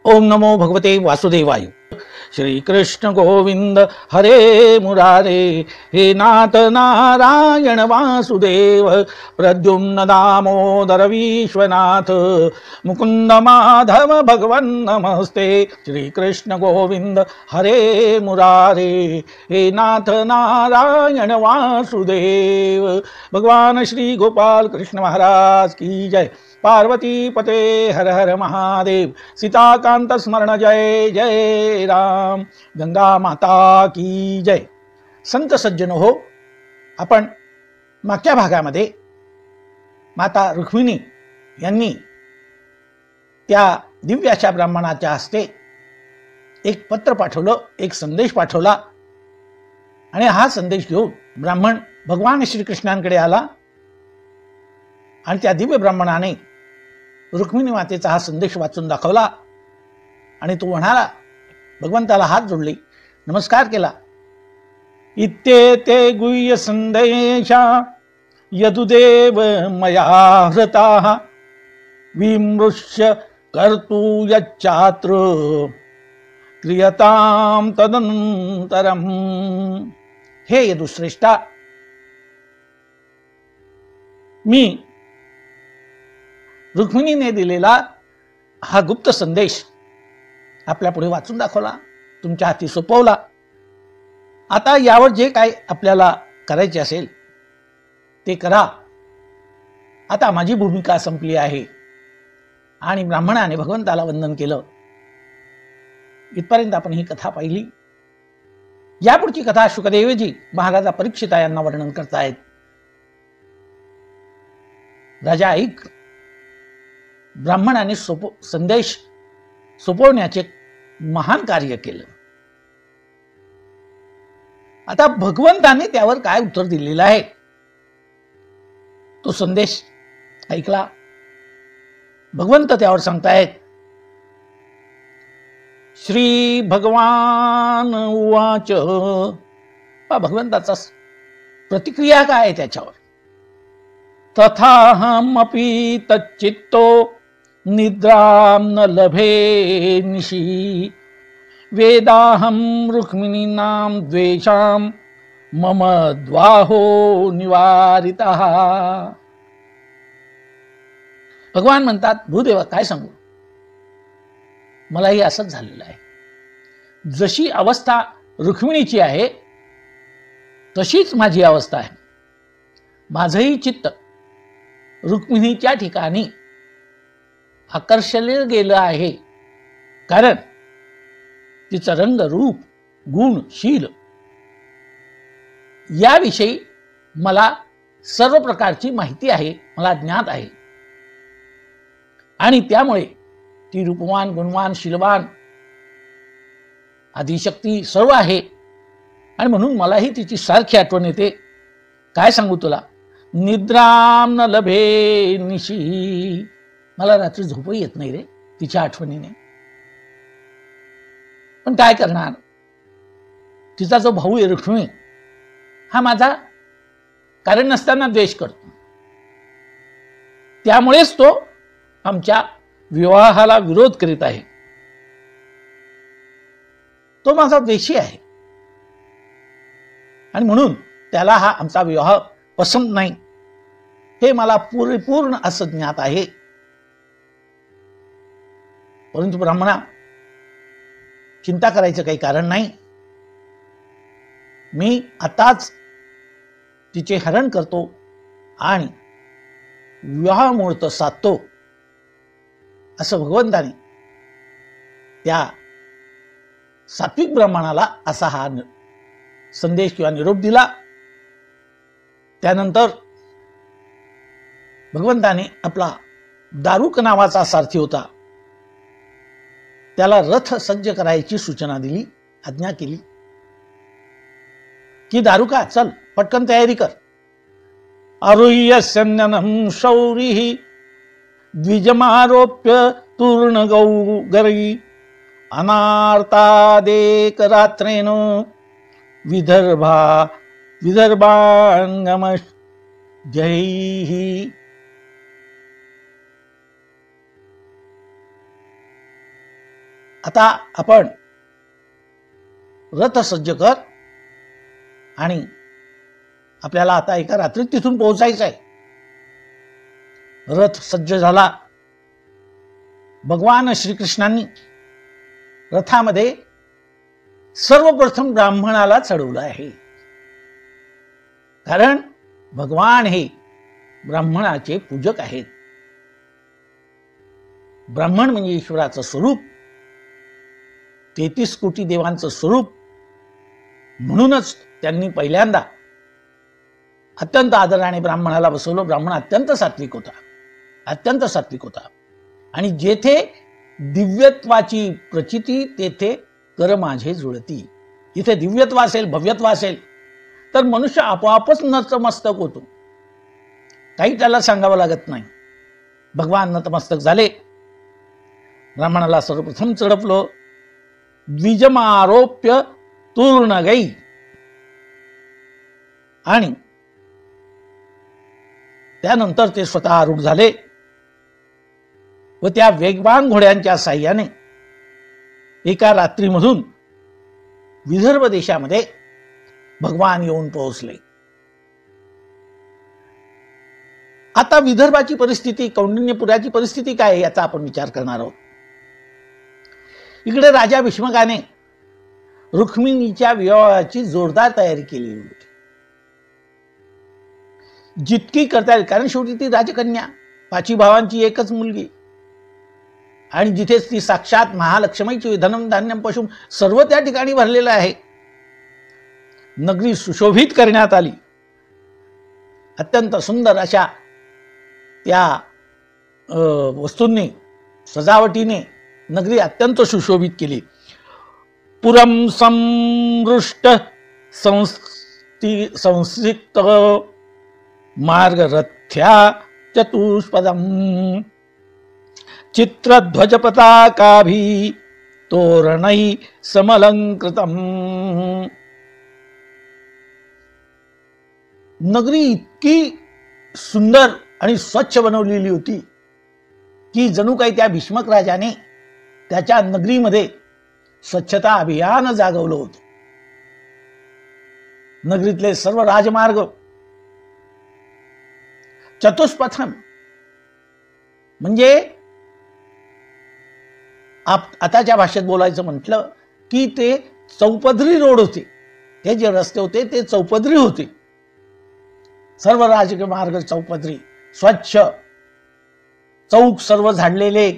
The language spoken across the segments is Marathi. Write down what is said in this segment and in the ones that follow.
ओम नमो भगवते वासुदेवाय। श्री कृष्ण गोविंद हरे मुरारे, हे नाथ नारायण वासुदेव, प्रद्युम्न दामोदर विश्वनाथ, मुकुंद माधव भगवन नमस्ते। श्री कृष्ण गोविंद हरे मुरारे, हे नाथ नारायण वासुदेव। भगवान श्री गोपाल कृष्ण महाराज की जय। पार्वती पते हर हर महादेव। सीताकांत स्मरण जय जय राम। गंगा माता की जय। संत सज्जन हो, आपण मागच्या भागामध्ये माता रुक्मिणी यांनी त्या दिव्य अशा ब्राह्मणाच्या हस्ते एक पत्र पाठवलं, एक संदेश पाठवला आणि हा संदेश घेऊन ब्राह्मण भगवान श्रीकृष्णांकडे आला आणि त्या दिव्य ब्राह्मणाने रुक्मिणी मातेचा हा संदेश वाचून दाखवला आणि तो म्हणाला, भगवंताला हात जोडले, नमस्कार केला। इत्येते गुह्य संदेशा यदुदेव मया हृताः विमृश्य कर्तु यच्चात्र क्रियतां तदनंतरम। हे यदुश्रेष्ठा, मी रुक्मिणीने दिलेला हा गुप्त संदेश आपल्या पुढे वाचून दाखवला, तुमच्या हाती सोपवला। आता यावर जे काय आपल्याला करायचे असेल ते करा। आता माझी भूमिका संपली आहे। आणि ब्राह्मणाने भगवंताला वंदन केलं। इथपर्यंत आपण ही कथा पाहिली। यापुढची कथा शुकदेवजी महाराजा परीक्षिता यांना वर्णन करतायत। राजा ऐक, ब्राह्मणाने संदेश सोपवण्याचे महान कार्य केलं। आता भगवंताने त्यावर काय उत्तर दिलेलं आहे तो संदेश ऐकला। भगवंत त्यावर सांगतायत, श्री भगवान उवाच। भगवंताचा प्रतिक्रिया काय आहे त्याच्यावर। तथाहमपि तच्चित्तो निद्रां न लभे निशी, वेदाहं रुक्मिणीनां द्वेषां मम द्वाहो निवारितः। भगवान म्हणतात, भूदेवा काय सांगू, मलाही असंच झालेलं आहे। जशी अवस्था रुक्मिणीची आहे तशीच माझी अवस्था आहे। माझंही चित्त रुक्मिणीच्या ठिकाणी आकर्षले गेलं आहे, कारण तिचं रंग, रूप, गुण, शील याविषयी मला सर्व प्रकारची माहिती आहे, मला ज्ञात आहे। आणि त्यामुळे ती रूपवान, गुणवान, शीलवान, आदिशक्ती सर्व आहे। आणि म्हणून मलाही तिची सारखी आठवण येते। काय सांगू तुला, निद्राम न लभे निशी, मला रात्री झोपही येत नाही रे तिच्या आठवणीने। पण काय करणार, तिचा जो भाऊ आहे रुक्मिणी हा माझा कारण नसताना द्वेष करतो। त्यामुळेच तो आमच्या विवाहाला विरोध करीत आहे। तो माझा द्वेषी आहे आणि म्हणून त्याला हा आमचा विवाह पसंत नाही, हे मला पूर्ण असं ज्ञात आहे। परंतु ब्राह्मणा, चिंता करायचं काही कारण नाही। मी आताच तिचे हरण करतो आणि विवाह मुहूर्त साधतो, असं भगवंताने त्या सात्विक ब्राह्मणाला असा हा संदेश किंवा निरोप दिला। त्यानंतर भगवंताने आपला दारुक नावाचा सारथी होता त्याला रथ सज्ज करायची सूचना दिली, आज्ञा केली की दारुका चल पटकन तयारी कर। आरुह्य सन्ननम शौरिः द्विजमारोप्य तूर्ण गौगरी, अनार्तादेक रात्रेन विदर्भांगम जय। आता आपण रथ सज्ज कर आणि आपल्याला आता एका रात्रीत तिथून पोहोचायचं आहे. रथ सज्ज झाला. भगवान श्रीकृष्णांनी रथामध्ये सर्वप्रथम ब्राह्मणाला चढवलं आहे. कारण भगवान हे ब्राह्मणाचे पूजक आहेत. ब्राह्मण म्हणजे ईश्वराचं स्वरूप, 33 कोटी देवांचं स्वरूप. म्हणूनच त्यांनी पहिल्यांदा अत्यंत आदराने ब्राह्मणाला बसवलं. ब्राह्मण अत्यंत सात्विक होता, अत्यंत सात्विक होता. आणि जेथे दिव्यत्वाची प्रचिती तेथे कर माझे जुळती. इथे दिव्यत्व असेल, भव्यत्व असेल तर मनुष्य आपोआपच नतमस्तक होतो. काही त्याला सांगावं लागत नाही. भगवान नतमस्तक झाले. ब्राह्मणाला सर्वप्रथम चढपलो. द्विजमारोप्य तूर्णगई. आणि त्यानंतर ते स्वतः आरूढ झाले व त्या वेगवान घोड्यांच्या साह्याने एका रात्रीमधून विदर्भ देशामध्ये भगवान येऊन पोहोचले. आता विदर्भाची परिस्थिती, कौंडिन्यपुराची परिस्थिती काय याचा आपण विचार करणार आहोत. इकडे राजा भीष्मकाने रुक्मिणीच्या विवाहाची जोरदार तयारी केली होती. जितकी करता येईल, कारण शेवटी ती राजकन्या, 5 भावांची एकच मुलगी, आणि जिथेच ती साक्षात महालक्ष्मीची धनम धान्यम पशुम सर्व त्या ठिकाणी भरलेलं आहे. नगरी सुशोभित करण्यात आली. अत्यंत सुंदर अशा त्या वस्तूंनी, सजावटीने नगरी अत्यंत सुशोभित केली. पुरम समृष्ट संसिक्त मार्गरथ्या चतुष्पदम चित्रध्वज पताकाभि तोरणै समलंकृतम. नगरी इतकी सुंदर आणि स्वच्छ बनवलेली होती की जणू काही त्या भीष्मक राजाने त्याच्या नगरीमध्ये स्वच्छता अभियान जागवलं होतं. नगरीतले सर्व राजमार्ग चतुष्पथम म्हणजे आताच्या भाषेत बोलायचं म्हटलं की ते चौपदरी रोड होते. हे जे रस्ते होते ते चौपदरी होते. सर्व राजकीय मार्ग चौपदरी, स्वच्छ, चौक सर्व झाडलेले,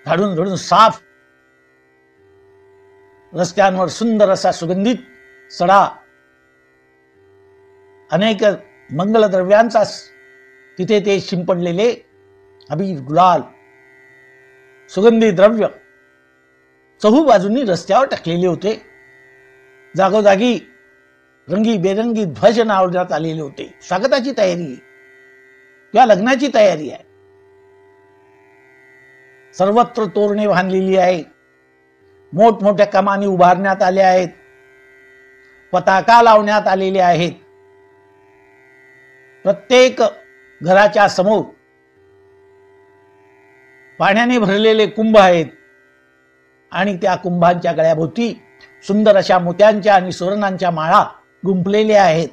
झाडून झाडून साफ. रस्त्यांवर सुंदर असा सुगंधित सडा, अनेक मंगलद्रव्यांचा तिथे ते शिंपडलेले अबीर, गुलाल, सुगंधी द्रव्य चहूबाजूंनी रस्त्यावर टाकलेले होते. जागोजागी रंगी बेरंगी ध्वज लावण्यात आलेले होते. स्वागताची तयारी किंवा लग्नाची तयारी आहे. सर्वत्र तोरणे बांधलेली आहे. मोठमोठ्या कमानी उभारण्यात आल्या आहेत. पताका लावण्यात आलेले आहेत. प्रत्येक घराच्या समोर पाण्याने भरलेले कुंभ आहेत आणि त्या कुंभांच्या गळ्याभोवती सुंदर अशा मोत्यांच्या आणि सुवर्णांच्या माळा गुंफलेल्या आहेत.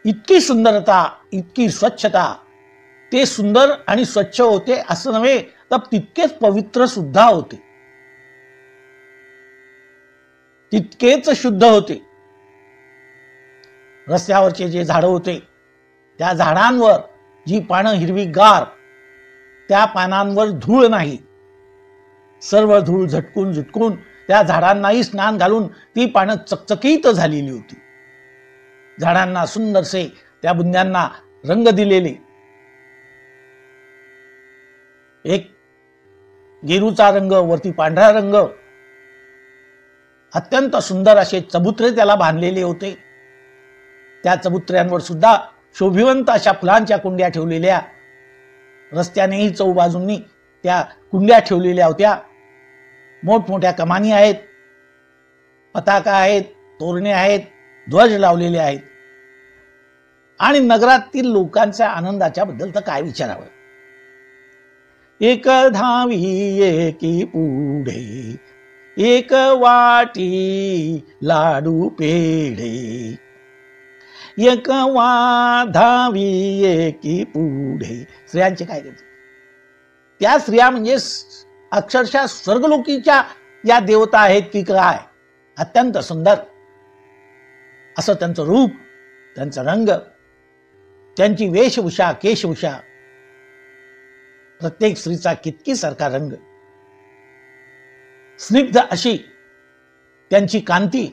इतकी सुंदरता, इतकी स्वच्छता. ते सुंदर आणि स्वच्छ होते असं नव्हे तर तितकेच पवित्र सुद्धा होते, तितकेच शुद्ध होते. रस्त्यावरचे जे झाडं होते त्या झाडांवर जी पानं हिरवीगार, त्या पानांवर धूळ नाही. सर्व धूळ झटकून झटकून त्या झाडांनाही स्नान घालून ती पानं चकचकीत झालेली होती. झाडांना सुंदरसे त्या बुंद्यांना रंग दिलेले. एक गेरूचा रंग, वरती पांढरा रंग, अत्यंत सुंदर असे चबुत्रे त्याला बांधलेले होते. त्या चबुत्र्यांवर सुद्धा शोभिवंत अशा फुलांच्या कुंड्या ठेवलेल्या. रस्त्यानेही चौबाजूंनी त्या कुंड्या ठेवलेल्या होत्या. मोठमोठ्या कमानी आहेत, पताका आहेत, तोरणे आहेत, ध्वज लावलेले आहेत. आणि नगरातील लोकांच्या आनंदाच्या बद्दल तर काय विचारावं. एक धावी एकी पुढे, एक वाटी लाडू पेढे, एक धावी एकी पुढे. स्त्रियांचे काय करते? त्या स्त्रिया म्हणजे अक्षरशः स्वर्गलोकीच्या या देवता आहेत की काय. अत्यंत सुंदर असं त्यांचं रूप, त्यांचा रंग, त्यांची वेशभूषा, केशभूषा, प्रत्येक स्त्रीचा कितकीसारखा रंग, स्निग्ध अशी त्यांची कांती,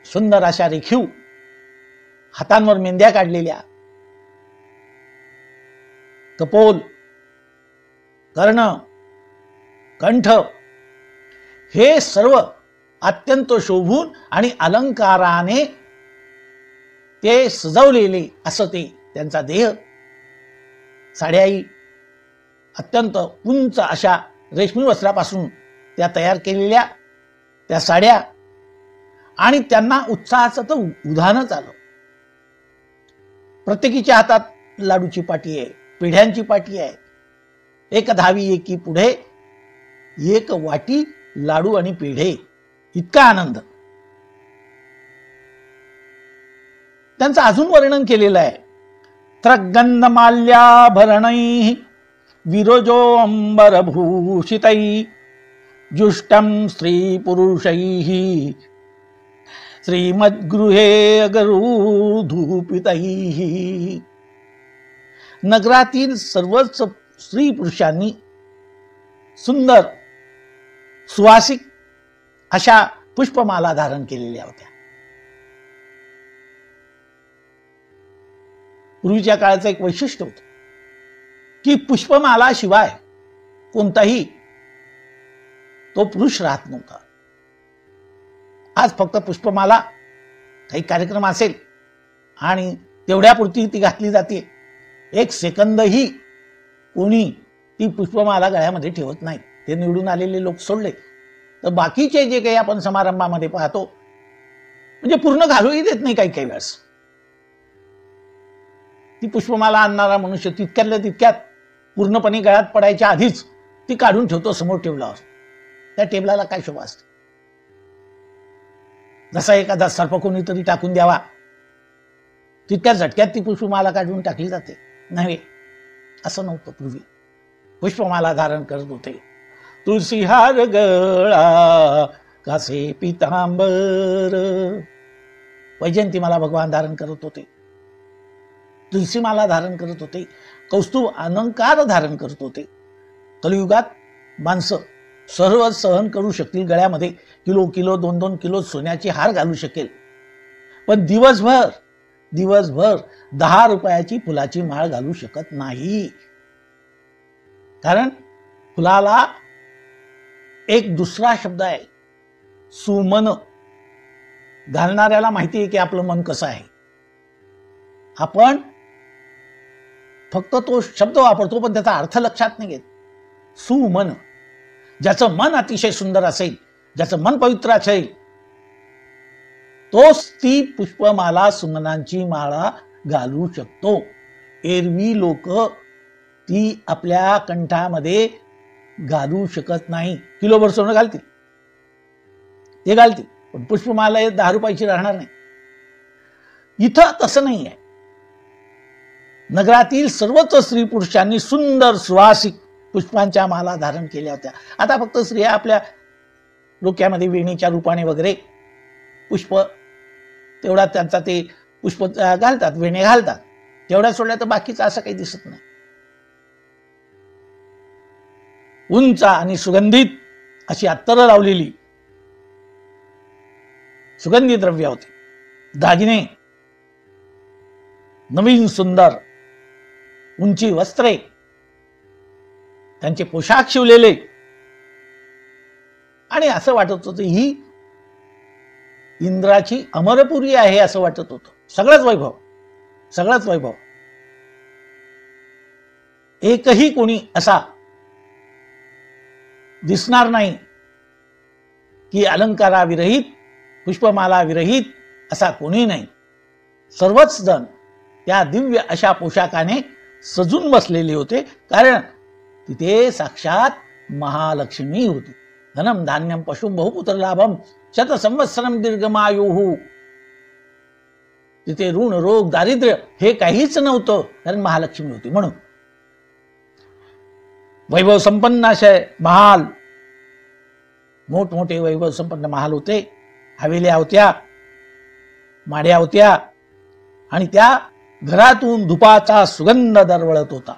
सुंदर अशा रेखीव हातांवर मेंद्या काढलेल्या, कपोल, कर्ण, कंठ, हे सर्व अत्यंत शोभून आणि अलंकाराने ते सजवलेले असं ते त्यांचा देह. साड्याही अत्यंत उंच अशा रेशमी वस्त्रापासून त्या तयार केलेल्या त्या साड्या, आणि त्यांना उत्साहाचं तर उधाणच आलं. प्रत्येकीच्या हातात लाडूची पाटी आहे, पेढ्यांची पाटी आहे. एक धावी एकी पुढे, एक वाटी लाडू आणि पेढे, इतका आनंद. त्यांचं अजून वर्णन केलेलं आहे. त्रगंध माल्याभरणैः विरोजो अंबरभूषितैः जुष्टं स्त्री पुरुषैः श्रीमद्गृहे अगरूधूपितैः. नगरातील सर्वच स्त्री पुरुषांनी सुंदर सुवासिक अशा पुष्पमाला धारण केलेल्या होत्या. पूर्वीच्या काळाचं एक वैशिष्ट्य होतं की पुष्पमाला शिवाय कोणताही तो पुरुष राहत नव्हता. आज फक्त पुष्पमाला काही कार्यक्रम असेल आणि तेवढ्यापुरती ती घातली जाते. एक सेकंदही कोणी ती पुष्पमाला गळ्यामध्ये ठेवत नाही. ते निवडून आलेले लोक सोडले तर बाकीचे जे काही आपण समारंभामध्ये पाहतो, म्हणजे पूर्ण घालूही देत नाही काही काही वेळेस. ती पुष्पमाला आणणारा मनुष्य तितक्यातल्या तितक्यात पूर्णपणे गळ्यात पडायच्या आधीच ती काढून ठेवतो समोर टेबलावर. त्या टेबलाला काय शोभा असते? जसा एखादा सर्प कोणीतरी टाकून द्यावा तितक्या झटक्यात ती पुष्पमाला काढून टाकली जाते. नाही, असं नव्हतं. पूर्वी पुष्पमाला धारण करत होते. तुळशी हार गळा कासे पितांबर, वैजयंतीमाला भगवान धारण करत होते, तुलसीमाला धारण करत होते, कौस्तुभ अलंकार धारण करत होते. कलियुगात माणसं सर्व सहन करू शकतील, गळ्यामध्ये किलो किलो 2-2 किलो सोन्याची हार घालू शकेल, पण दिवसभर 10 रुपयाची फुलाची माळ घालू शकत नाही. कारण फुलाला एक दुसरा शब्द आहे, सुमन. घालणाऱ्याला माहिती आहे की आपलं मन कसं आहे. आपण फक्त तो शब्द वापरतो पण त्याचा अर्थ लक्षात नाही घेत. सुमन, ज्याचं मन अतिशय सुंदर असेल, ज्याचं मन पवित्र असेल, तोच ती पुष्पमाला, सुमनांची माळा घालू शकतो. एरवी लोक ती आपल्या कंठामध्ये घालू शकत नाही. किलोभर सोनं घालतील, ते घालतील, पण पुष्पमाला 10 रुपयाची राहणार नाही. इथं तसं नाही आहे. नगरातील सर्वच स्त्री पुरुषांनी सुंदर सुवासिक पुष्पांच्या माला धारण केल्या होत्या. आता फक्त स्त्रिया आपल्या डोक्यामध्ये वेणीच्या रूपाने वगैरे पुष्प, तेवढा त्यांचा ते पुष्प घालतात, वेणे घालतात, तेवढ्या सोडल्या तर बाकीचं असं काही दिसत नाही. उंच आणि सुगंधित अशी अत्तर लावलेली सुगंधी द्रव्य होती. दागिने, नवीन सुंदर उंची वस्त्रे, त्यांचे पोशाख शिवलेले, आणि असं वाटत होतं ही इंद्राची अमरपुरी आहे असं वाटत होतं. सगळंच वैभव, सगळंच वैभव. एकही कोणी असा दिसणार नाही की अलंकाराविरहित, पुष्पमाला विरहित असा कोणी नाही. सर्वच जण त्या दिव्य अशा पोशाखाने सजून बसलेले होते. कारण तिथे साक्षात महालक्ष्मी होती. धनम धान्यम पशुम बहुपुत्र लाभम शत संवत्सरम दीर्घमायुः. तिथे ऋण रोग दारिद्र्य हे काहीच नव्हतं, कारण महालक्ष्मी होती. म्हणून वैभव संपन्न असे महाल, मोठमोठे वैभव संपन्न महाल होते, हवेल्या होत्या, माड्या होत्या, आणि त्या घरातून धुपाचा सुगंध दरवळत होता.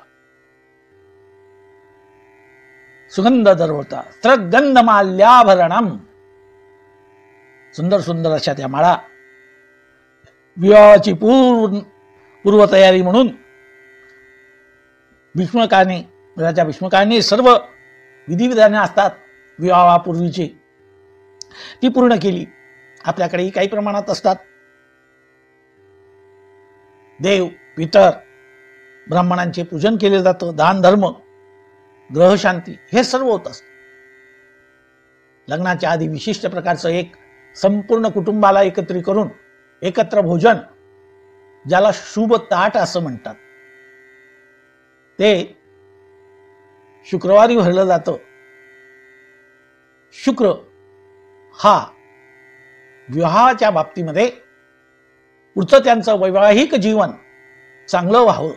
सुगंध दरवळता. स्त्रगंध माल्याभरणम. सुंदर सुंदर अशा त्या माळा. विवाहाची पूर्वतयारी म्हणून भीष्मकाने, राजा भीष्मकाने सर्व विधिविधाने असतात विवाहापूर्वीची ती पूर्ण केली. आपल्याकडेही काही प्रमाणात असतात. देव पितर ब्राह्मणांचे पूजन केले जातं, दान धर्म, ग्रहशांती हे सर्व होत असत. लग्नाच्या आधी विशिष्ट प्रकारचं एक संपूर्ण कुटुंबाला एकत्रित करून एकत्र भोजन, ज्याला शुभ ताट असं म्हणतात, ते शुक्रवारी भरलं जातं. शुक्र हा विवाहाच्या बाबतीमध्ये पुढचं त्यांचं वैवाहिक जीवन चांगलं व्हावं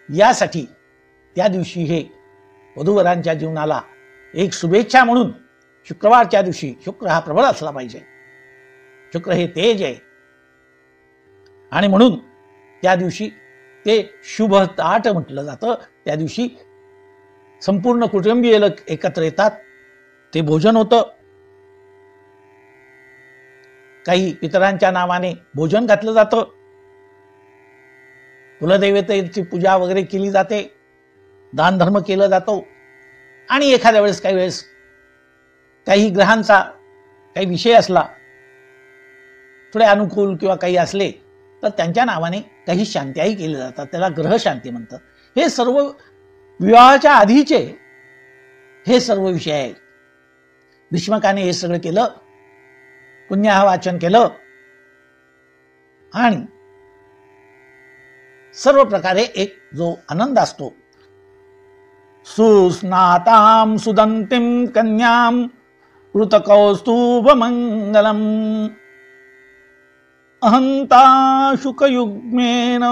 यासाठी त्या दिवशी हे वधूवरांच्या जीवनाला एक शुभेच्छा म्हणून शुक्रवारच्या दिवशी, शुक्र हा प्रबळ असला पाहिजे, शुक्र हे तेज आहे, आणि म्हणून त्या दिवशी ते शुभ ताट म्हटलं जातं. त्या दिवशी संपूर्ण कुटुंबीय एकत्र येतात, ते भोजन होतं. काही पितरांच्या नावाने भोजन घातलं जातं, कुलदेवतेची पूजा वगैरे केली जाते, दान धर्म केला जातो, आणि एखाद्या वेळेस काही वेळेस काही ग्रहांचा काही विषय असला, थोडे अनुकूल किंवा काही असले तर त्यांच्या नावाने काही शांत्याही केल्या जातात, त्याला ग्रहशांती म्हणतात. हे सर्व विवाहाच्या आधीचे हे सर्व विषय आहेत. भीष्मकाने हे सगळं केलं, पुण्यवाचन केलं, आणि सर्व प्रकारे एक जो आनंद असतो, सुस्नातां सुदंतीं कन्यां कृतकौस्तुभमंगलम् अहंता शुकयुग्मेन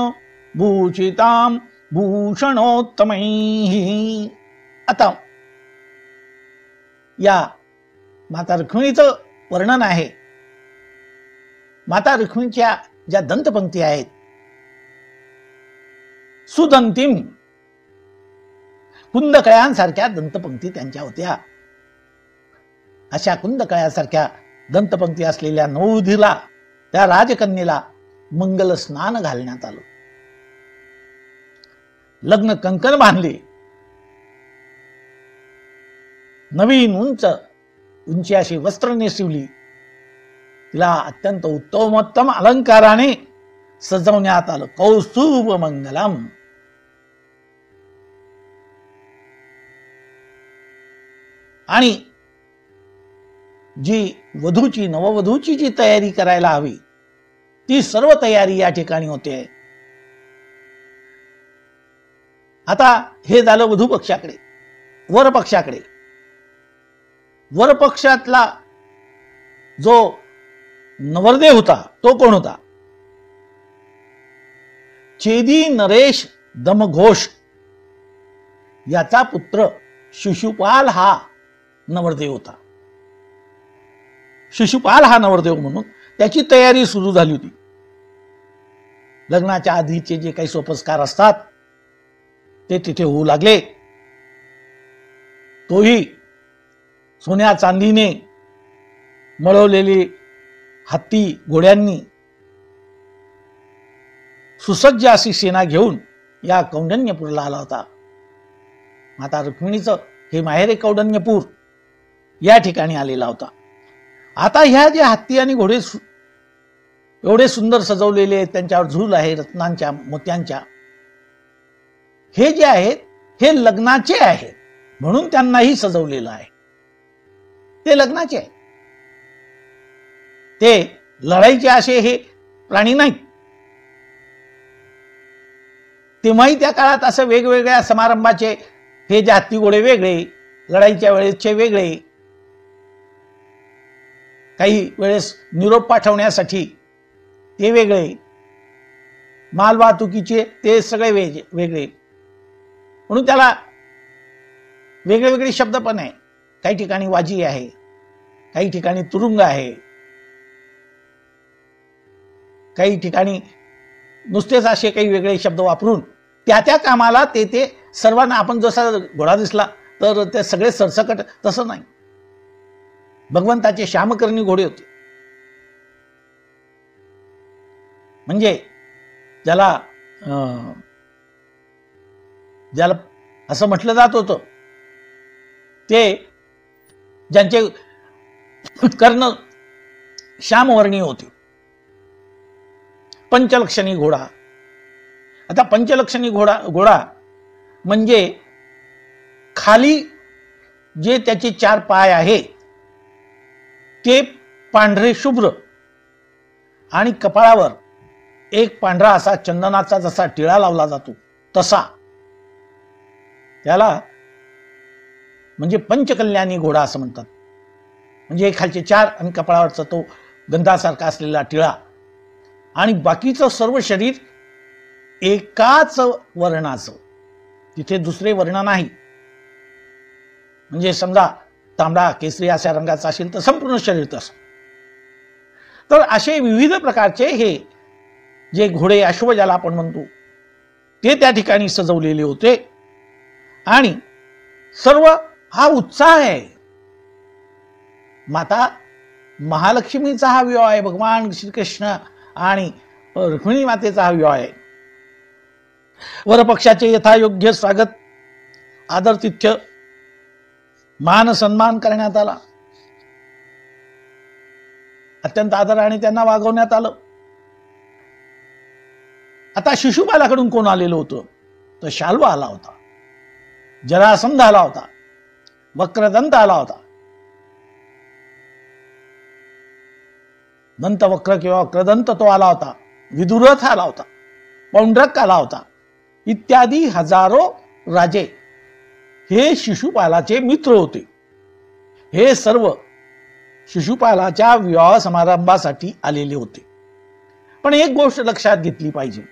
भूषितां भूषणोत्तमैः. आता या माता रुक्मिणीचं वर्णन आहे. माता रुक्मिणीच्या ज्या दंतपंक्ती आहेत, सुदंतीम, कुंदकळ्यांसारख्या दंतपंक्ती त्यांच्या होत्या. अशा कुंदकळ्यासारख्या दंतपंक्ती असलेल्या नववधूला, त्या राजकन्येला मंगल स्नान घालण्यात आलं. लग्न कंकण बांधले, नवीन उंची अशी वस्त्र नेसवली, तिला अत्यंत उत्तमोत्तम अलंकाराने सजवण्यात आलं. कौस्तुभ मंगलम. आणि जी वधूची, नववधूची जी तयारी करायला हवी, ती सर्व तयारी या ठिकाणी होते. आता हे झालं वधू पक्षाकडे. वर पक्षाकडे, वर पक्षातला जो नवरदेव होता तो कोण होता? चेदी नरेश दमघोष याचा पुत्र शिशुपाल हा नवरदेव होता. शिशुपाल हा नवरदेव म्हणून त्याची तयारी सुरू झाली होती. लग्नाच्या आधीचे जे काही सोपस्कार असतात ते तिथे होऊ लागले. तोही सोन्या चांदीने मळवलेली हत्ती घोड्यांनी सुसज्ज अशी सेना घेऊन या कौंडण्यपूरला आला होता. माता रुक्मिणीचं हे माहेर कौंडण्यपूर या ठिकाणी आलेला होता. आता ह्या जे हत्ती आणि घोडे एवढे सुंदर सजवलेले आहेत, त्यांच्यावर झूल आहे रत्नांच्या मोत्यांच्या, हे जे आहेत हे लग्नाचे आहेत म्हणून त्यांनाही सजवलेलं आहे. ते लग्नाचे आहे, ते लढाईचे असे हे प्राणी नाहीत. तेव्हाही त्या काळात असं वेगवेगळ्या समारंभाचे हे जे हत्ती घोडे वेगळे, लढाईच्या वेळेसचे वेगळे, काही वेळेस निरोप पाठवण्यासाठी ते वेगळे, माल वाहतुकीचे ते सगळे वेगळे, म्हणून त्याला वेगळे वेगळे शब्द पण आहे. काही ठिकाणी वाजी आहे, काही ठिकाणी तुरुंग आहे, काही ठिकाणी नुसतेच असे काही वेगळे शब्द वापरून त्या त्या कामाला ते सर्वांना, आपण जसा घोडा दिसला तर ते सगळे सरसकट, तसं नाही. भगवंताचे श्यामकर्णी घोडे होते. म्हणजे ज्याला असं म्हटलं जात होतं, ते ज्यांचे कर्ण श्यामवर्णी होते, पंचलक्षणी घोडा. आता पंचलक्षणी घोडा म्हणजे खाली जे त्याचे 4 पाय आहे ते पांढरे शुभ्र, आणि कपाळावर एक पांढरा असा चंदनाचा जसा टिळा लावला जातो तसा, त्याला म्हणजे पंचकल्याणी घोडा असं म्हणतात. म्हणजे खालचे 4 आणि कपाळावरचा तो गंधासारखा असलेला टिळा, आणि बाकीचं सर्व शरीर एकाच वर्णाचं, तिथे दुसरे वर्ण नाही. म्हणजे समजा तांबडा केसरी अशा रंगाचा असेल तर संपूर्ण शरीर तसं. तर असे विविध प्रकारचे हे जे घोडे, अश्व ज्याला आपण म्हणतो, ते त्या ठिकाणी सजवलेले होते. आणि सर्व हा उत्साह आहे. माता महालक्ष्मीचा हा विवाह आहे, भगवान श्रीकृष्ण आणि रुक्मिणी मातेचा हा विवाह आहे. वरपक्षाचे यथायोग्य स्वागत, आदरतिथ्य, मान सन्मान करण्यात आला. अत्यंत आदराने त्यांना वागवण्यात आलं. आता शिशुपालाकडून कोण आलेलं होतं तर शाल्व आला होता, जरासंध आला होता, वक्रदंत आला होता. दंतवक्र किंवा वक्रदंत तो आला होता, विदुरथ आला होता, पौंड्रक आला होता, इत्यादी हजारो राजे हे शिशुपालाचे मित्र होते. हे सर्व शिशुपालाच्या विवाह समारंभासाठी आलेले होते. पण एक गोष्ट लक्षात घेतली पाहिजे,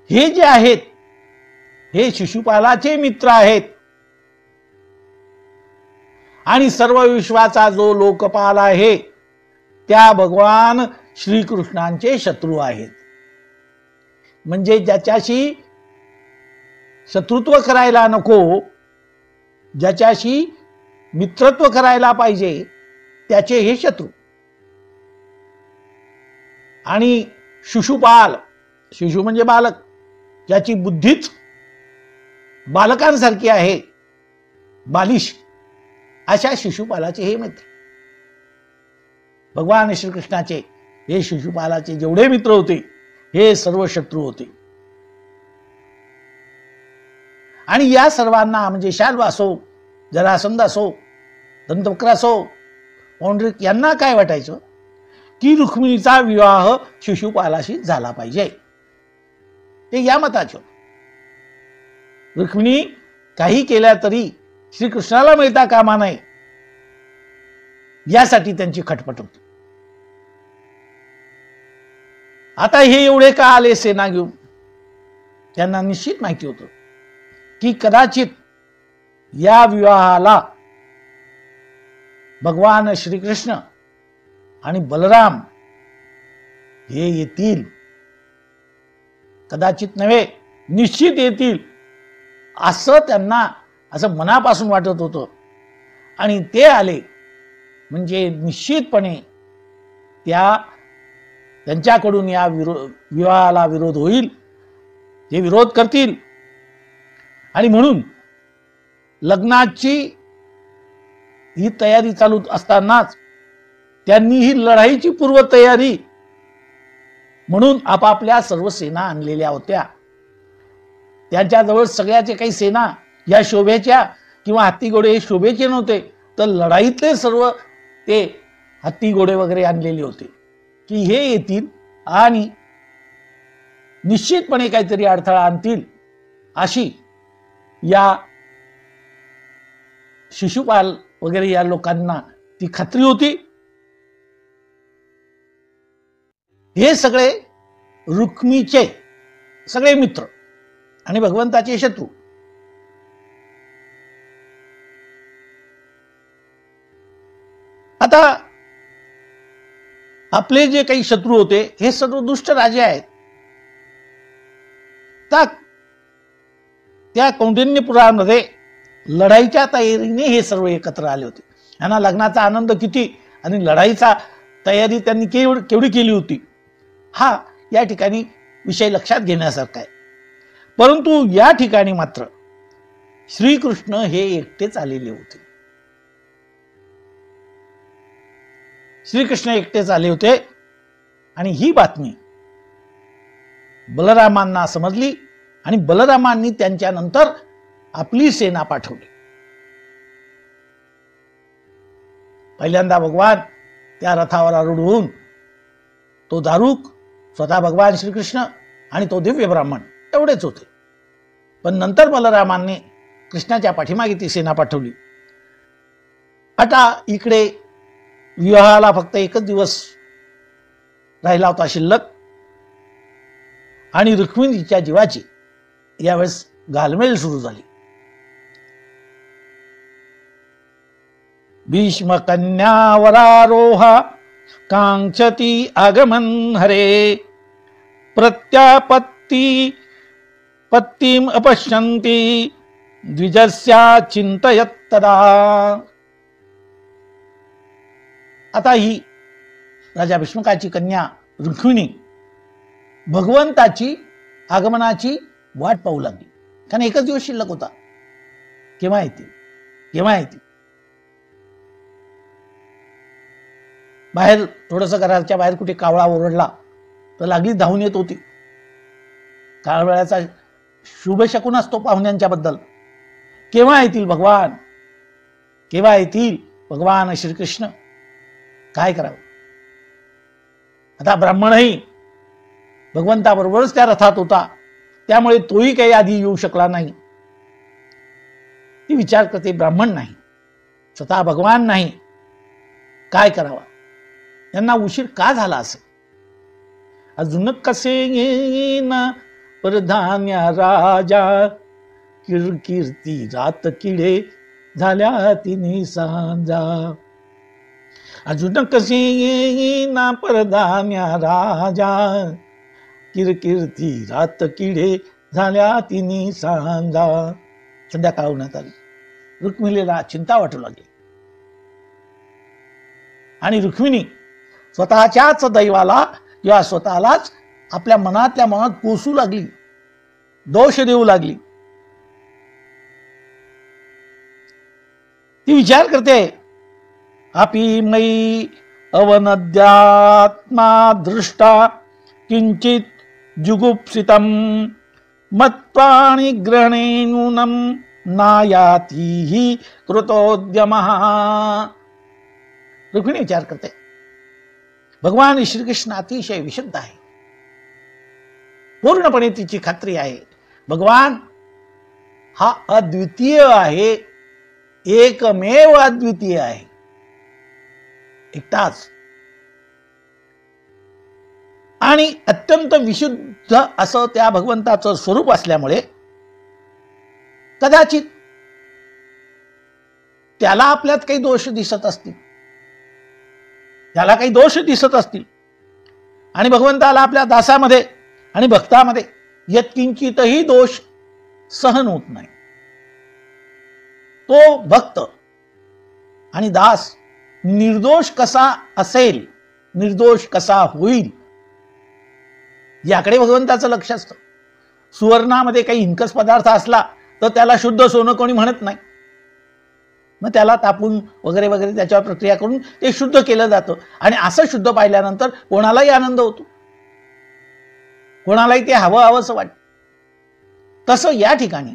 हे जे आहेत हे शिशुपालाचे मित्र आहेत, आणि सर्व विश्वाचा जो लोकपाल आहे त्या भगवान श्रीकृष्णांचे शत्रू आहेत. म्हणजे ज्याच्याशी शत्रुत्व करायला नको, ज्याच्याशी मित्रत्व करायला पाहिजे, त्याचे हे शत्रू. आणि शिशुपाल, शिशु म्हणजे बालक, ज्याची बुद्धीच बालकांसारखी आहे, बालिश, अशा शिशुपालाचे हे मित्र. भगवान श्रीकृष्णाचे हे शिशुपालाचे जेवढे मित्र होते हे सर्व शत्रू होते. आणि या सर्वांना म्हणजे शाल्व असो, जरासंध असो, दंतवक्र असो, पौंड्रिक, यांना काय वाटायचं की रुक्मिणीचा विवाह शिशुपालाशी झाला पाहिजे. ते या मताचे. रुक्मिणी काही केल्या तरी श्रीकृष्णाला मिळता कामा नये यासाठी त्यांची खटपट होती. आता हे एवढे का आले सेना घेऊन? त्यांना निश्चित माहिती होतं की कदाचित या विवाहाला भगवान श्रीकृष्ण आणि बलराम हे येतील, कदाचित नव्हे निश्चित येतील, असं त्यांना असं मनापासून वाटत होतं. आणि ते आले म्हणजे निश्चितपणे त्यांच्याकडून या विवाहाला विरोध होईल, ते विरोध करतील. आणि म्हणून लग्नाची ही तयारी चालू असतानाच त्यांनी ही लढाईची पूर्वतयारी म्हणून आपापल्या सर्व सेना आणलेल्या होत्या. त्यांच्याजवळ सगळ्याचे काही सेना या शोभेच्या किंवा हत्ती घोडे हे शोभेचे नव्हते, तर लढाईतले सर्व ते हत्ती घोडे वगैरे आणलेले होते की हे येतील आणि निश्चितपणे काहीतरी अडथळा आणतील, अशी या शिशुपाल वगैरे या लोकांना ती खात्री होती. हे सगळे रुक्मीचे सगळे मित्र आणि भगवंताचे शत्रू. आता आपले जे काही शत्रू होते हे सर्व दुष्ट राजे आहेत. त्या कौंडिन्यपुरामध्ये लढाईच्या तयारीने हे सर्व एकत्र आले होते. यांना लग्नाचा आनंद किती आणि लढाईचा तयारी त्यांनी केवढी केली होती हा या ठिकाणी विषय लक्षात घेण्यासारखा आहे. परंतु या ठिकाणी मात्र श्रीकृष्ण हे एकटेच आलेले होते. श्रीकृष्ण एकटेच आले होते आणि ही बातमी बलरामांना समजली आणि बलरामांनी त्यांच्यानंतर आपली सेना पाठवली. पहिल्यांदा भगवान त्या रथावर आरूढ तो दारुक, स्वतः भगवान श्रीकृष्ण आणि तो दिव्य ब्राह्मण एवढेच होते. पण नंतर बलरामांनी कृष्णाच्या पाठीमागे ती सेना पाठवली. आता इकडे विवाहाला फक्त एकच दिवस राहिला होता शिल्लक आणि रुक्मिणीच्या जीवाची यावेळेस घालमेल सुरू झाली. भीष्म कन्यावरारोहा कांक्षती आगमन हरे प्रत्यापत्ती पत्तीम अपश्यन्ति द्विजस्या चिंतयत तदा. आता ही राजा भीष्मकाची कन्या रुक्मिणी भगवंताची आगमनाची वाट पाहू लागली. कारण एकच दिवस शिल्लक होता. केव्हा येतील केव्हा येतील. बाहेर थोडंसं घराच्या बाहेर कुठे कावळा ओरडला तर लागली धावून येत होती. कावळ्याचा शुभ शकुन असतो पाहुण्यांच्या बद्दल. केव्हा येतील भगवान, केव्हा येतील भगवान श्रीकृष्ण. काय करावं. आता ब्राह्मणही भगवंताबरोबरच त्या रथात होता त्यामुळे तोही काही आधी येऊ शकला नाही. ती विचार करते ब्राह्मण नाही, स्वतः भगवान नाही, काय करावा. यांना उशीर का झाला असेल. अजून कसे येईना परधान्य राजा किरकिरती रात किडे झाल्या तिने सांजा. अजून कसे येईना परधान्य राजा किरकिरती रात किडे झाल्या तिने सांजा. संध्याकाळ होण्यात आली. रुक्मिणीला चिंता वाटू लागली आणि रुक्मिणी स्वतःच्याच दैवाला किंवा स्वतःलाच आपल्या मनातल्या मनात कोसू लागली, दोष देऊ लागली. ती विचार करते आपी मयी अवनद्यात्मा दृष्टा किंचित जुगुप्सितम मत्वाणि ग्रहणेनूनम नायातीहि कृतोद्यमः. रुक्मिणी विचार करते भगवान श्रीकृष्ण अतिशय विशुद्ध आहे. पूर्णपणे तिची खात्री आहे भगवान हा अद्वितीय आहे, एकमेव अद्वितीय आहे, एकटाच आणि अत्यंत विशुद्ध असं त्या भगवंताचं स्वरूप असल्यामुळे कदाचित त्याला आपल्यात काही दोष दिसत असतील, त्याला काही दोष दिसत असतील आणि भगवंताला आपल्या दासामध्ये आणि भक्तामध्ये यत्किंचितही दोष सहन होत नाही. तो भक्त आणि दास निर्दोष कसा असेल, निर्दोष कसा होईल याकडे भगवंताचं लक्ष असतं. सुवर्णामध्ये काही हिंकस पदार्थ असला तर त्याला शुद्ध सोनं कोणी म्हणत नाही. मग त्याला तापून वगैरे वगैरे त्याच्यावर प्रक्रिया करून ते शुद्ध केलं जातं आणि असं शुद्ध पाहिल्यानंतर कोणालाही आनंद होतो, कोणालाही ते हवं हवंसं वाटतं. तसं या ठिकाणी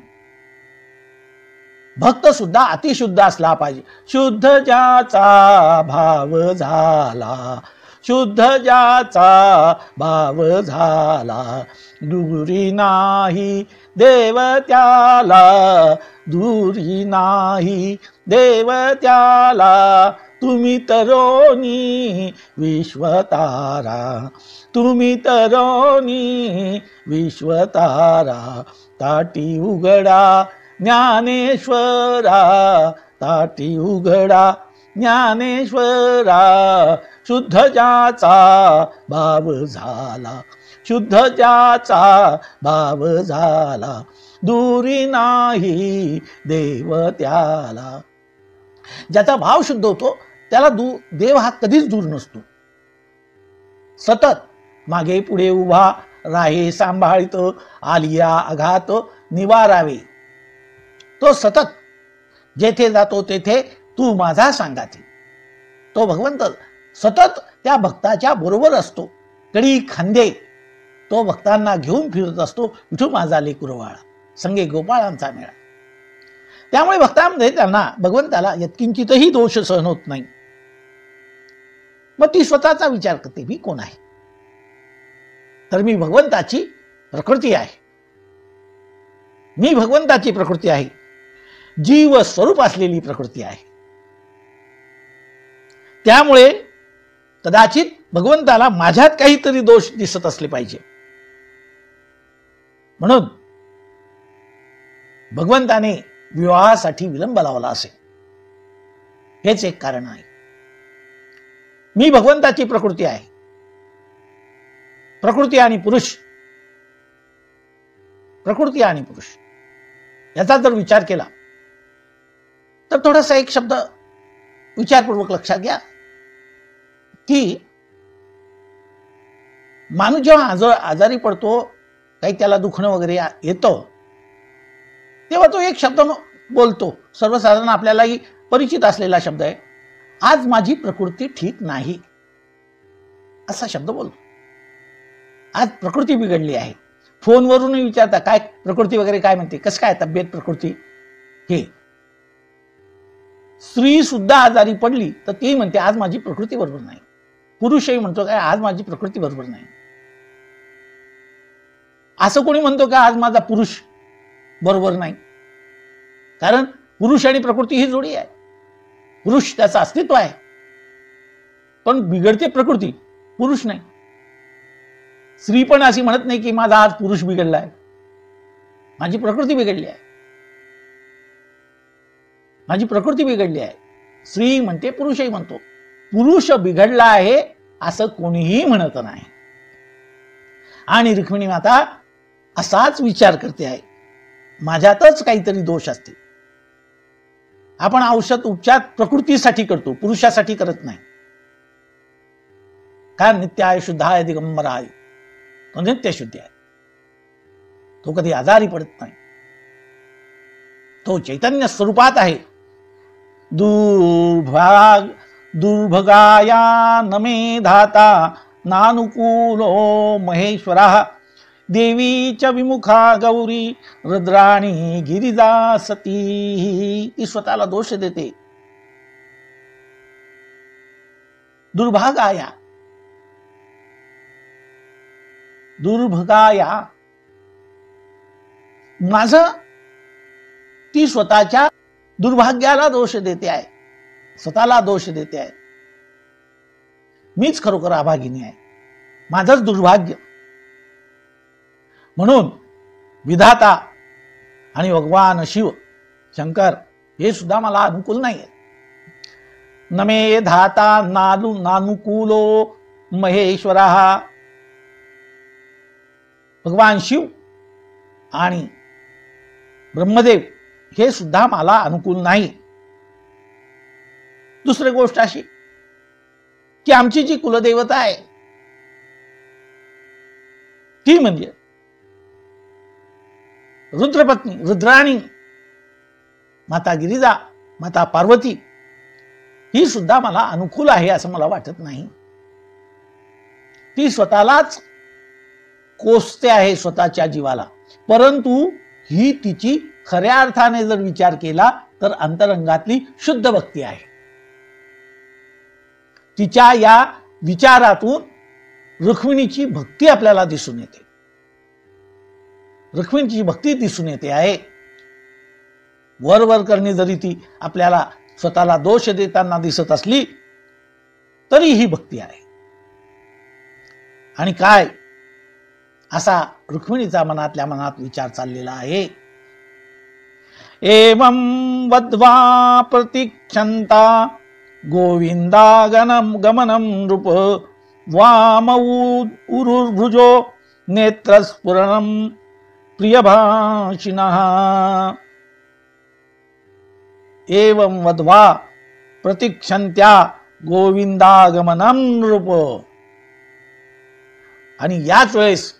भक्त सुद्धा अतिशुद्ध असला पाहिजे. शुद्ध ज्याचा भाव झाला शुद्ध ज्याचा भाव झाला, दुरी नाही देव त्याला, दुरी नाही देव त्याला, तुम्ही तरोनी विश्वतारा, तुम्ही तरोनी विश्वतारा, ताटी उघडा ज्ञानेश्वरा, ताटी उघडा ज्ञानेश्वरा, शुद्ध ज्याचा भाव झाला, शुद्ध ज्याचा भाव झाला, दुरी नाही देव त्याला. ज्याचा भाव शुद्ध होतो त्याला देव हा कधीच दूर नसतो. सतत मागे पुढे उभा राहे सांभाळित, आलिया आघात निवारावे. तो सतत जेथे जातो तेथे तू माझा सांगाते. तो भगवंत सतत त्या भक्ताच्या बरोबर असतो. कडी खांदे तो भक्तांना घेऊन फिरत असतो. विठू माझा लेकुरवाळा, संगे गोपाळांचा मेळा. त्यामुळे भक्तांमध्ये त्यांना भगवंताला यत्किंचितही दोष सहन होत नाही. मग ती स्वतःचा विचार करते, मी कोण आहे? तर मी भगवंताची प्रकृती आहे. मी भगवंताची प्रकृती आहे, जीव स्वरूप असलेली प्रकृती आहे. त्यामुळे कदाचित भगवंताला माझ्यात काहीतरी दोष दिसत असले पाहिजे. म्हणून भगवंताने विवाहासाठी विलंब लावला असेल, हेच एक कारण आहे. मी भगवंताची प्रकृती आहे. प्रकृती आणि पुरुष, प्रकृती आणि पुरुष याचा जर विचार केला तर थोडासा एक शब्द विचारपूर्वक लक्षात घ्या की माणूस जेव्हा आजारी पडतो, काही त्याला दुखणं वगैरे येतं, तेव्हा तो एक शब्द बोलतो. सर्वसाधारण आपल्यालाही परिचित असलेला शब्द आहे, आज माझी प्रकृती ठीक नाही, असा शब्द बोलतो. आज प्रकृती बिघडली आहे. फोनवरूनही विचारता, काय प्रकृती वगैरे काय म्हणते, कसं काय तब्येत प्रकृती. हे स्त्री सुद्धा आजारी पडली तर ती म्हणते आज माझी प्रकृती बरोबर नाही. पुरुषही म्हणतो काय आज माझी प्रकृती बरोबर नाही. असं कोणी म्हणतो का आज माझा पुरुष बरोबर नाही? कारण पुरुष आणि प्रकृती ही जोडी आहे. पुरुष त्याचं अस्तित्व आहे, पण बिघडते प्रकृती, पुरुष नाही. स्त्री पण अशी म्हणत नाही की माझा आज पुरुष बिघडला आहे, माझी प्रकृती बिघडली आहे, माझी प्रकृती बिघडली आहे. स्त्री म्हणते, पुरुषही म्हणतो. पुरुष बिघडला आहे असं कोणीही म्हणत नाही. आणि रुक्मिणी माता असाच विचार करते आहे, माझ्यातच काहीतरी दोष असते. आपण औषध उपचार प्रकृतीसाठी करतो, पुरुषासाठी करत नाही. कारण नित्य आहे, शुद्ध आहे, दिगंबर आहे, तो नित्य शुद्ध आहे. तो कधी आजारी पडत नाही. तो चैतन्य स्वरूपात आहे. दुर्भगाया नमे धाता नानुकूलो महेश्वरा, देवीच्या विमुखा गौरी रुद्राणी गिरिजा सती. ती स्वतःला दोष देते. दुर्भागाया, दुर्भगाया माझं, ती स्वतःच्या दुर्भाग्याला दोष देते आहे, स्वतःला दोष देते आहे. मीच खरोखर अभागिनी आहे, माझंच दुर्भाग्य. म्हणून विधाता आणि भगवान शिव शंकर हे सुद्धा मला अनुकूल नाही आहे. नमे धाता नानुकूलो महेश्वरा, भगवान शिव आणि ब्रह्मदेव हे सुद्धा मला अनुकूल नाही. दुसरी गोष्ट अशी की आमची जी कुलदेवता आहे ती म्हणजे रुद्रपत्नी रुद्राणी माता गिरिजा, माता पार्वती, ही सुद्धा मला अनुकूल आहे असं मला वाटत नाही. ती स्वतःलाच कोसते आहे, स्वतःच्या जीवाला. परंतु ही तिची खऱ्या अर्थाने जर विचार केला तर अंतरंगातली शुद्ध भक्ती आहे. तिच्या या विचारातून रुक्मिणीची भक्ती आपल्याला दिसून येते. रुक्मिणीची भक्ती दिसून येते आहे. वर करणे जरी ती आपल्याला स्वतःला दोष देताना दिसत असली तरी ही भक्ती आहे. आणि काय असा रुक्मिणीचा मनातल्या मनात विचार चाललेला आहे. एवं वद्वा प्रतीक्षन्ता गोविंदा गमनं नृप वाम उरुर्भुजो नेत्रस्फुरणं प्रियभाषिणः. एवं वद्वा प्रतीक्षन्त्या गोविंदागमनं नृप. आणि याच वेळेस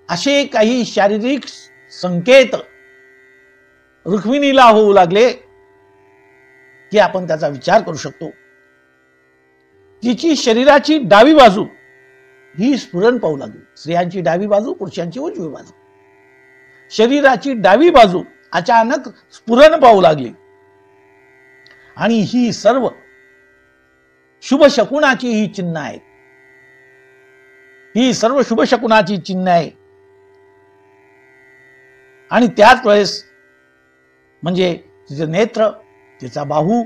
असे काही शारीरिक संकेत रुक्मिणीला होऊ लागले की आपण त्याचा विचार करू शकतो. तिची शरीराची डावी बाजू ही स्फुरण पाहू लागली. स्त्रियांची डावी बाजू, पुरुषांची उजवी बाजू. शरीराची डावी बाजू अचानक स्फुरण पाहू लागली. आणि ही सर्व शुभ शकुनाची ही चिन्ह आहेत. ही सर्व शुभ शकुनाची चिन्ह आहे. आणि त्याच वेळेस म्हणजे तिचे नेत्र, तिचा बाहू,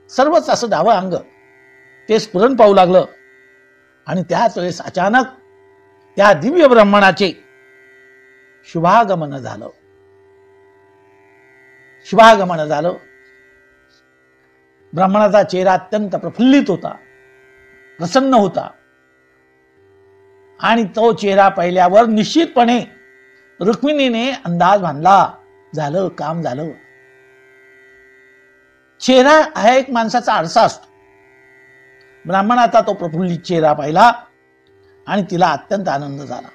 सर्वच असं डावं अंग ते स्फुरण पाहू लागलं. आणि त्याच वेळेस अचानक त्या दिव्य ब्राह्मणाचे शुभागमन झालं. शुभागमन झालं. ब्राह्मणाचा चेहरा अत्यंत प्रफुल्लित होता, प्रसन्न होता. आणि तो चेहरा पाहिल्यावर निश्चितपणे रुक्मिणीने अंदाज बांधला, झालं काम झालं. चेहरा हा एक माणसाचा आरसा असतो. ब्राह्मणाचा तो प्रफुल्लित चेहरा पाहिला आणि तिला अत्यंत आनंद झाला.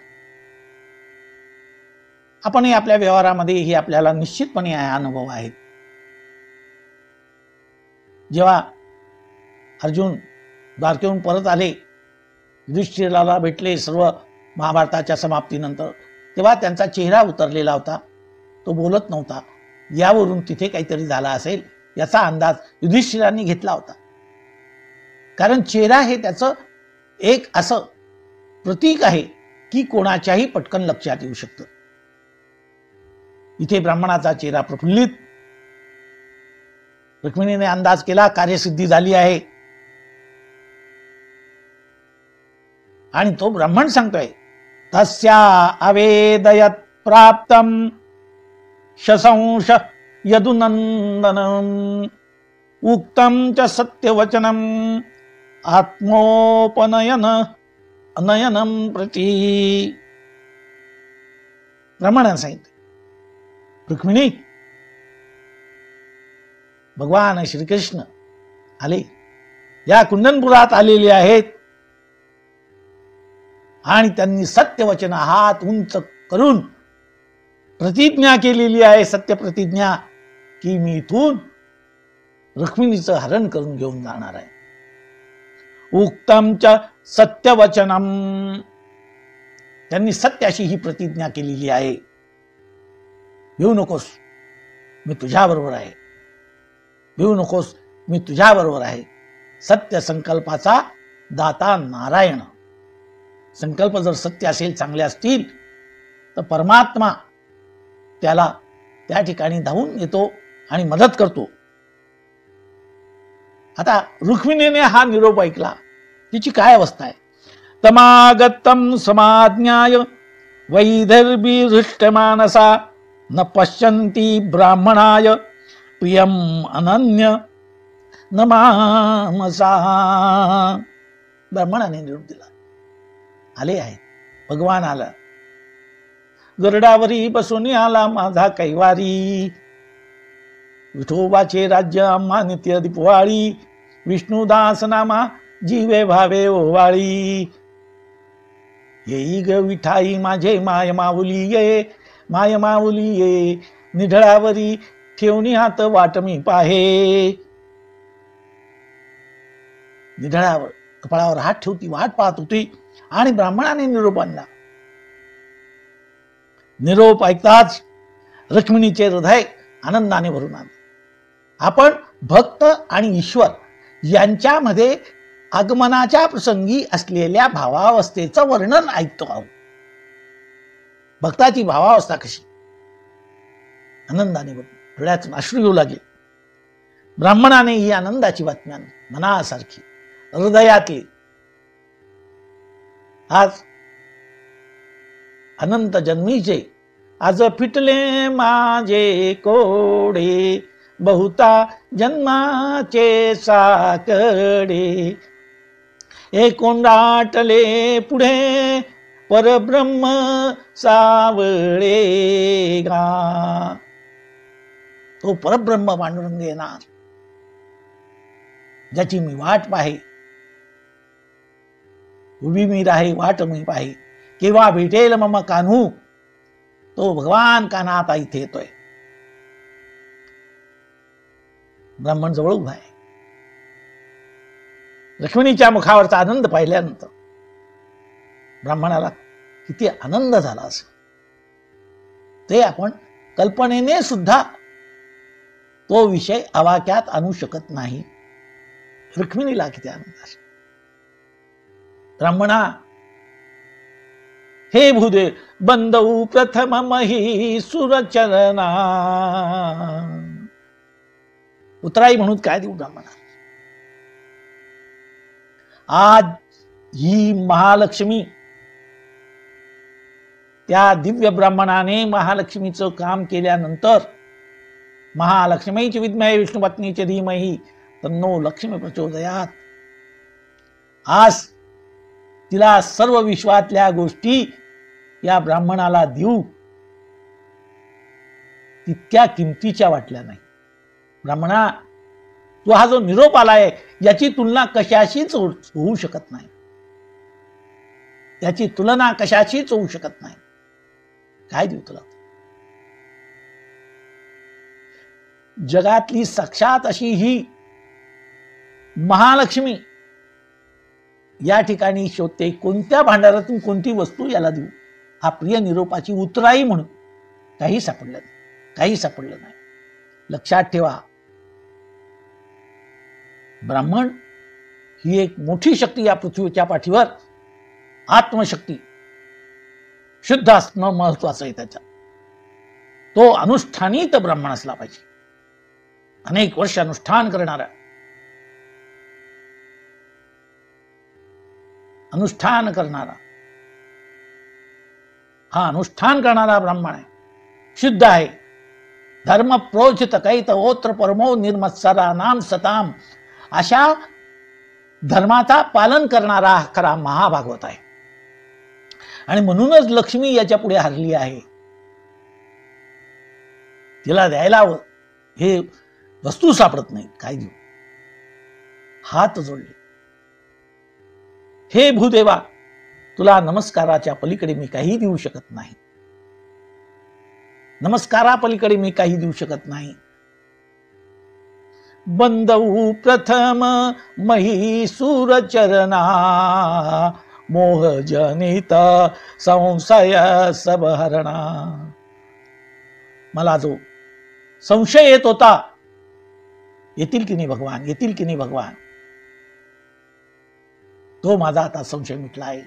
आपण आपल्या व्यवहारामध्ये ही आपल्याला निश्चितपणे अनुभव आहेत. जेव्हा अर्जुन द्वारकेहून परत आले, युधिष्ठिराला भेटले सर्व महाभारताच्या समाप्तीनंतर, तेव्हा त्यांचा चेहरा उतरलेला होता. तो बोलत नव्हता. यावरून तिथे काहीतरी झाला असेल याचा अंदाज युधिष्ठिरांनी घेतला होता. कारण चेहरा हे त्याचं एक असं प्रतीक आहे की कोणाच्याही पटकन लक्षात येऊ शकतं. इथे ब्राह्मणाचा चेहरा प्रफुल्लित. रुक्मिणीने अंदाज केला कार्यसिद्धी झाली आहे. आणि तो ब्राह्मण सांगतोय, तस्या अवेदयत प्राप्तम शशंश यदुनंदनम उक्तम च सत्यवचनम आत्मोपनयन अनयनम प्रती. ब्राह्मणाने सांगितले, रुक्मिणी, भगवान श्रीकृष्ण आले, या कुंदनपुरात आलेले आहेत. आणि त्यांनी सत्यवचन हात उंच करून प्रतिज्ञा केलेली आहे, सत्य प्रतिज्ञा, की मी इथून रुक्मिणीचं हरण करून घेऊन जाणार आहे. उक्तम च सत्यवचनम, त्यांनी सत्याशी ही प्रतिज्ञा केलेली आहे. भिवू नकोस, मी तुझ्याबरोबर आहे. भिवू नकोस, मी तुझ्याबरोबर आहे. सत्य संकल्पाचा दाता नारायण. संकल्प जर सत्य असेल, चांगले असतील, तर परमात्मा त्याला त्या ठिकाणी धावून येतो आणि मदत करतो. आता रुक्मिणीने हा निरोप ऐकला, तिची काय अवस्था आहे. तमागतम समाज्ञाय वैदर्भी हृष्टमानसा न पश्यन्ति ब्राह्मणाय प्रियम अनन्य न मानसा. ब्राह्मणाने निरोप दिला, आले आहेत, भगवान आला. गरुडावरी बसून आला माझा कैवारी. विठोबाचे राज्य आम्हा नित्य दीपवाळी. विष्णुदास नामा जीवे भावे ओवाळी. येई ग विठाई माझे माय माऊली ये, माय माऊली ये. निढळावरी ठेवणी हात वाट मी पाहे. निढळावर कपाळावर हात ठेवती वाट पाहत होती. आणि ब्राह्मणाने निरोप आणला. निरोप ऐकताच रुक्मिणीचे हृदय आनंदाने भरून आले. आपण भक्त आणि ईश्वर यांच्यामध्ये आगमनाच्या प्रसंगी असलेल्या भावावस्थेचं वर्णन ऐकतो आहोत. भक्ताची भावावस्था कशी, आनंदाने डोळ्यातून अश्रू येऊ लागले. ब्राह्मणाने ही आनंदाची बातमी मनासारखी हृदयातली आज अनंत जन्मीचे आज फिटले माझे कोडे बहुता जन्माचे साकडे हे कोंडाटले पुढे परब्रह्म सावळे गा. तो परब्रह्म पांडुरंग येणार ज्याची मी वाट पाहे, उभी मी राहे वाट मी पाहे, केव्हा भेटेल मम कान्हू. तो भगवान कान्हा आता इथे येतोय. ब्राह्मण जवळ उभा आहे. लक्ष्मणीच्या मुखावरचा आनंद पाहिल्यानंतर ब्राह्मणाला किती आनंद झाला असेल ते आपण कल्पनेने सुद्धा तो विषय आवाक्यात आणू शकत नाही. रुक्मिणीला किती आनंद असेल. ब्राह्मणा हे भूदे बंदऊ प्रथम मही सुरचरणा. उतराई म्हणून काय देऊ ब्राह्मणा. आज ही महालक्ष्मी, त्या दिव्य ब्राह्मणाने महालक्ष्मीचं काम केल्यानंतर महालक्ष्मीची विद्महे विष्णू पत्नीचे धीमहि तन्नो लक्ष्मी प्रचोदयात. आज तिला सर्व विश्वातल्या गोष्टी या ब्राह्मणाला देऊ तितक्या किमतीच्या वाटल्या नाही. ब्राह्मणा, तो हा जो निरोप आलाय याची तुलना कशाशीच होऊ शकत नाही. याची तुलना कशाशीच होऊ शकत नाही. काय देऊ तुला. जगातली साक्षात अशी ही महालक्ष्मी या ठिकाणी शोधते. कोणत्या भांडारातून कोणती वस्तू याला देऊ. हा प्रिय निरोपाची उतराई म्हणून काही सापडलं नाही, काही सापडलं नाही. लक्षात ठेवा, ब्राह्मण ही एक मोठी शक्ती या पृथ्वीच्या पाठीवर. आत्मशक्ती शुद्ध असणं महत्वाचं आहे. त्याच्यात तो अनुष्ठानित ब्राह्मण असला पाहिजे. अनेक वर्ष अनुष्ठान करणारा, अनुष्ठान करणारा, हा अनुष्ठान करणारा ब्राह्मण आहे. शुद्ध आहे. धर्म प्रोचित कैत ओत्र परमो निर्मत्सरा नाम सताम. अशा धर्माचा पालन करणारा खरा महाभागवत आहे. आणि म्हणूनच लक्ष्मी याच्या पुढे हरली आहे. तिला द्यायला हे वस्तू सापडत नाहीत. काय देऊ. हात जोडले. हे भूदेवा, तुला नमस्काराच्या पलीकडे मी काही देऊ शकत नाही. नमस्कारा पलीकडे मी काही देऊ शकत नाही. बंदऊ प्रथम मही सुरचरणा मोह जनित संशय सबहरणा. मला जो संशय येत होता, येतील की नाही भगवान, येतील की नाही भगवान, तो माझा आता संशय मिटला आहे.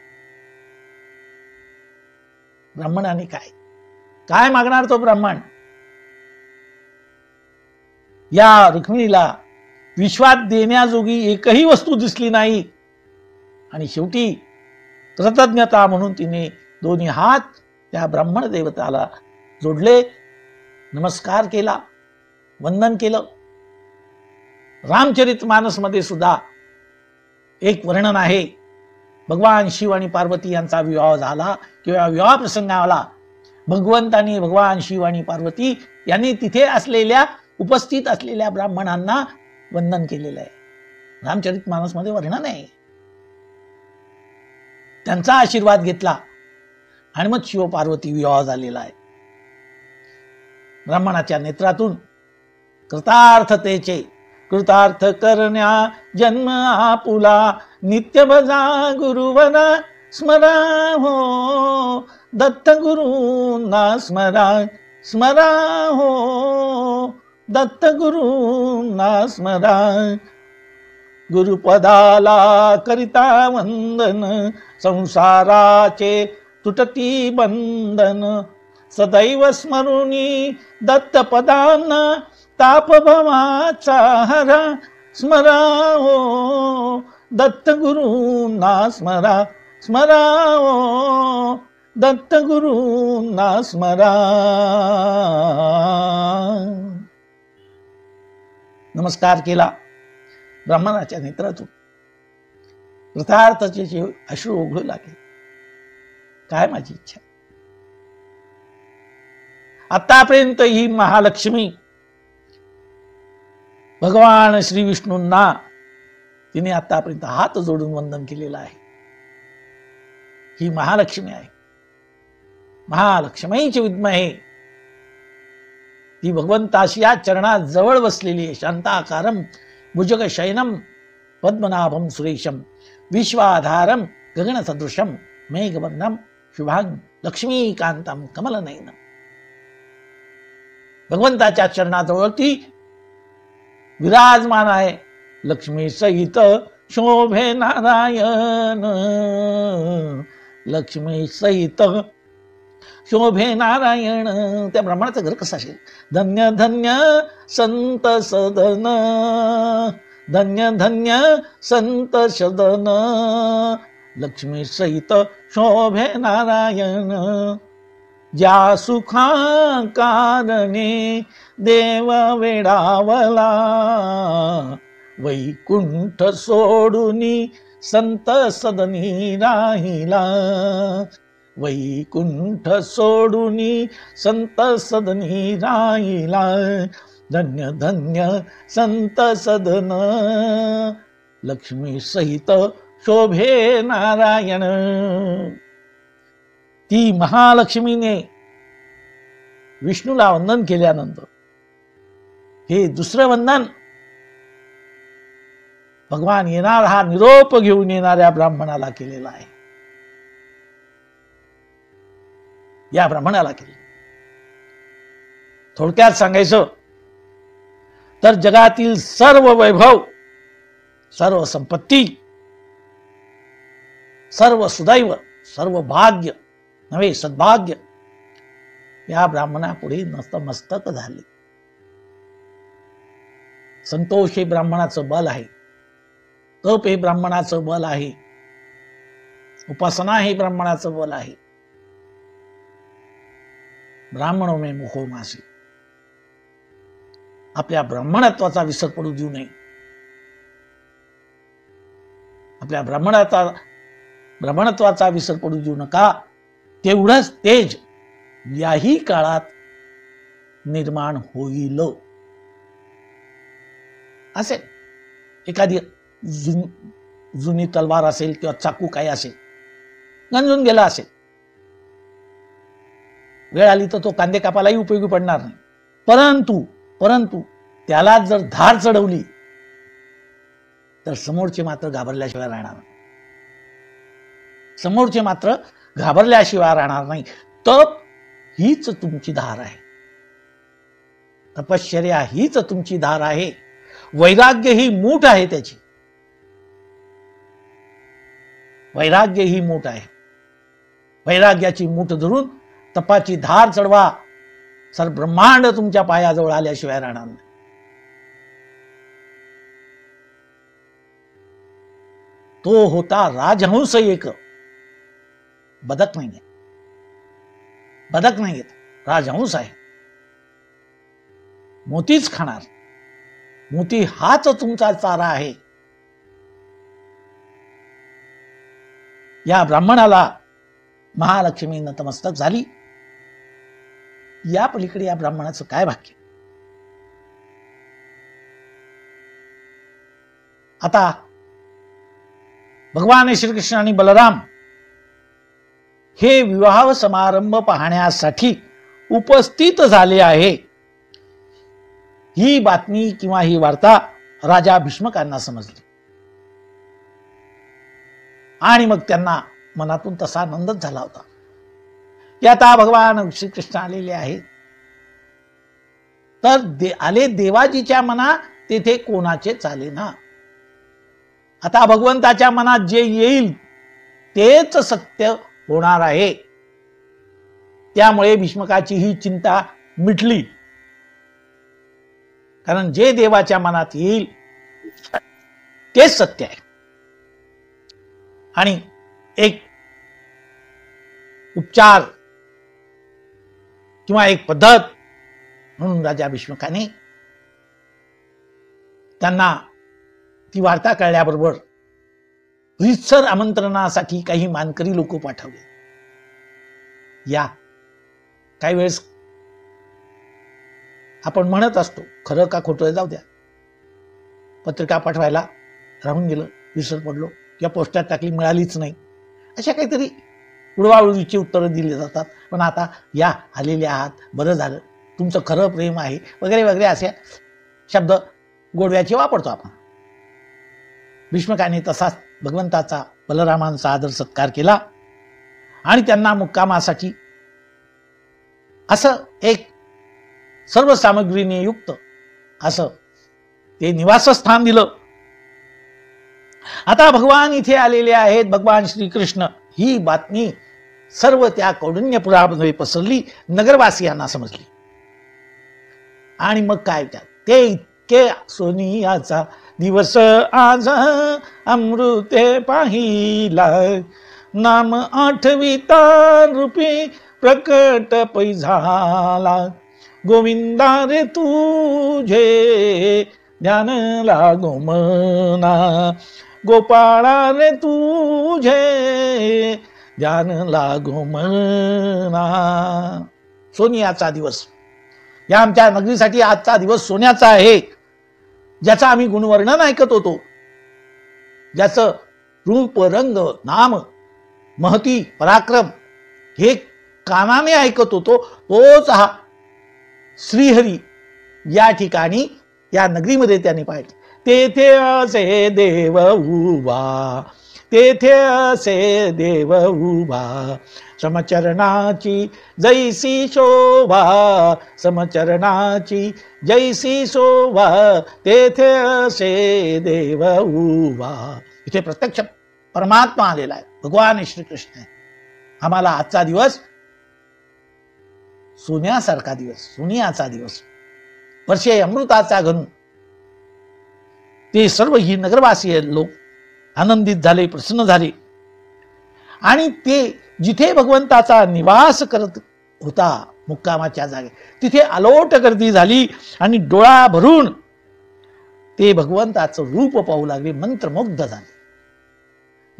ब्राह्मणाने काय काय मागणार तो ब्राह्मण. या रुक्मिणीला विश्वात देण्याजोगी एकही वस्तू दिसली नाही. आणि शेवटी कृतज्ञता म्हणून तिने दोन्ही हात त्या ब्राह्मण देवताला जोडले, नमस्कार केला, वंदन केलं. रामचरितमानस मध्ये सुद्धा एक वर्णन आहे. भगवान शिव आणि पार्वती यांचा विवाह झाला किंवा विवाह प्रसंग आला. भगवंतांनी, भगवान शिव आणि पार्वती यांनी तिथे असलेल्या, उपस्थित असलेल्या ब्राह्मणांना वंदन केलेलं आहे. रामचरितमानस मध्ये वर्णन आहे. त्यांचा आशीर्वाद घेतला आणि मग शिव पार्वती विवाह झालेला आहे. ब्राह्मणाच्या नेत्रातून कृतार्थतेचे, कृतार्थ करण्या जन्म आपुला, नित्य भजा गुरुवरा स्मरा हो, दत्त गुरूंना स्मरा, स्मरा हो, दत्त गुरूंना स्मरा. गुरुपदाला करिता वंदन, संसाराचे तुटती बंधन, सदैव स्मरुनी दत्तपदांना, तापभवाचा हरा स्मरा हो, दत्त गुरूंना स्मरा, स्मरा हो, दत्त गुरूंना स्मरा. नमस्कार केला ब्राह्मणाच्या नेत्रातून. कृतार्थाचे अश्रू ओघळू लागले. काय माझी इच्छा. आतापर्यंत ही महालक्ष्मी भगवान श्री विष्णूंना तिने आतापर्यंत हात जोडून वंदन केलेलं आहे. ही महालक्ष्मी आहे. महालक्ष्मीची विद्महे ती भगवंताशी या चरणात जवळ बसलेली आहे. शांताकारम भुजग शयनम पद्मनाभम सुरेशम विश्वाधारम गगन सदृशम मेघवर्णम शुभांग लक्ष्मीकांतम कमलनयनम. भगवंताच्या चरणाजवळ ती विराजमान आहे. लक्ष्मी सहित शोभे नारायण, लक्ष्मी सहित शोभे नारायण. त्या ब्राह्मणाचं घर कसं असेल. धन्य धन्य संत सदन, धन्य धन्य संत सदन, लक्ष्मी सहित शोभे नारायण. ज्या सुखा कारणे देव वेडावला, वैकुंठ सोडूनी संत सदनी राहिला, वैकुंठ सोडूनी संत सदनी राहिला. धन्य धन्य संत सदन, लक्ष्मी सहित शोभे नारायण. ती महालक्ष्मीने विष्णूला वंदन केल्यानंतर हे दुसरं वंदन भगवान येणार, हा निरोप घेऊन येणाऱ्या ब्राह्मणाला केलेला आहे. या ब्राह्मणाला केले. थोडक्यात सांगायचं तर जगातील सर्व वैभव, सर्व संपत्ती, सर्व सुदैव, सर्व भाग्य नव्हे सद्भाग्य या ब्राह्मणापुढे नतमस्तक झाले. संतोष हे ब्राह्मणाचं बल आहे. तप हे ब्राह्मणाचं बल आहे. उपासना हे ब्राह्मणाचं बल आहे. ब्राह्मणो मे मुखो मासी. आपल्या ब्राह्मणत्वाचा विसर पडू देऊ नये. आपल्या ब्राह्मणत्वाचा विसर पडू देऊ नका. तेवढंच तेज याही काळात निर्माण होईल. असेल एखादी जुनी तलवार असेल किंवा चाकू काय असेल, गंजून गेला असेल, वेळ आली तर तो कांदे कापालाही उपयोगी पडणार नाही. परंतु त्याला जर धार चढवली तर समोरचे मात्र घाबरल्याशिवाय राहणार नाही. समोरचे मात्र घाबरल्याशिवाय राहणार नाही. तप हीच तुमची धार आहे. तपश्चर्या हीच तुमची धार आहे. वैराग्य ही मूठ आहे त्याची. वैराग्य ही मूठ आहे. वैराग्याची मूठ धरून तपाची धार चढवा. सर ब्रह्मांड तुमच्या पायाजवळ आल्याशिवाय राहणार नाही. तो होता राजहंस एक. बदक नाहीये. बदक नाहीये, राजहंस आहे. मोतीच खाणार. मोती हाच तुमचा चारा आहे. या ब्राह्मणाला महालक्ष्मी नतमस्तक झाली. या पलीकडे या ब्राह्मणाचं काय भाग्य. आता भगवान श्रीकृष्ण आणि बलराम हे विवाह समारंभ पाहण्यासाठी उपस्थित झाले आहे. ही बातमी किंवा ही वार्ता राजा भीष्मकांना समजली आणि मग त्यांना मनातून तसा आनंदच झाला होता की आता भगवान श्रीकृष्ण आलेले आहेत. तर आले देवाजीच्या मना तेथे कोणाचे चाले ना. आता भगवंताच्या मनात जे येईल तेच सत्य होणार आहे. त्यामुळे भीष्मकाची ही चिंता मिटली. कारण जे देवाच्या मनात येईल तेच सत्य आहे. आणि एक उपचार किंवा एक पद्धत म्हणून राजा भीष्मकाने त्यांना ती वार्ता कळल्याबरोबर रीतसर आमंत्रणासाठी काही मानकरी लोक पाठवले. या काही वेळेस आपण म्हणत असतो खरं का खोटं जाऊ द्या, पत्रिका पाठवायला राहून गेलं, विसर पडलो किंवा पोस्टात टाकली मिळालीच नाही, अशा काहीतरी उडवाउडवीची उत्तरं दिली जातात. पण आता या आलेले आहात, बरं झालं, तुमचं खरं प्रेम आहे वगैरे वगैरे असे शब्द गोडव्याचे वापरतो आपण. भीष्मकाने तसाच भगवंताचा बलरामांचा आदर सत्कार केला आणि त्यांना मुक्कामासाठी असं एक सर्व सामग्रीने युक्त असं ते निवासस्थान दिलं. आता भगवान इथे आलेले आहेत, भगवान श्रीकृष्ण, ही बातमी सर्व त्या कौंडिण्यपुरामध्ये पसरली, नगरवासियांना समजली. आणि मग काय ते इतके सोनियाचा दिवस आज अमृते पाहिला, नाम आठविता रूपी प्रकट पै झाला, गोविंदा रे तुझे ध्यान लागो मना, गोपाळा रे तुझे ध्यान लागो मना. सोनियाचा दिवस, या आमच्या नगरीसाठी आजचा दिवस सोन्याचा आहे, ज्याचा आम्ही गुणवर्णन ऐकत होतो, ज्याचं रूप रंग नाम महती पराक्रम हे कानाने ऐकत होतो, तोच हा श्रीहरी या ठिकाणी या नगरीमध्ये त्यांनी पाहिजे. तेथे असे देव उभा, तेथे असे देव उभा, समचरणाची जैसी शोभा, समचरणाची जैसी शोभा, तेथे असे देव उभा. इथे प्रत्यक्ष परमात्मा आलेला आहे, भगवान श्रीकृष्ण आहे. आम्हाला आजचा दिवस सोन्यासारखा दिवस, सोनियाचा दिवस, वर्षे अमृताचा घन. ते सर्व ही नगरवासीय लोक आनंदित झाले, प्रसन्न झाले. आणि ते जिथे भगवंताचा निवास करत होता मुक्कामाच्या जागे, तिथे अलोट गर्दी झाली आणि डोळा भरून ते भगवंताचं रूप पाहू लागले, मंत्रमुग्ध झाले.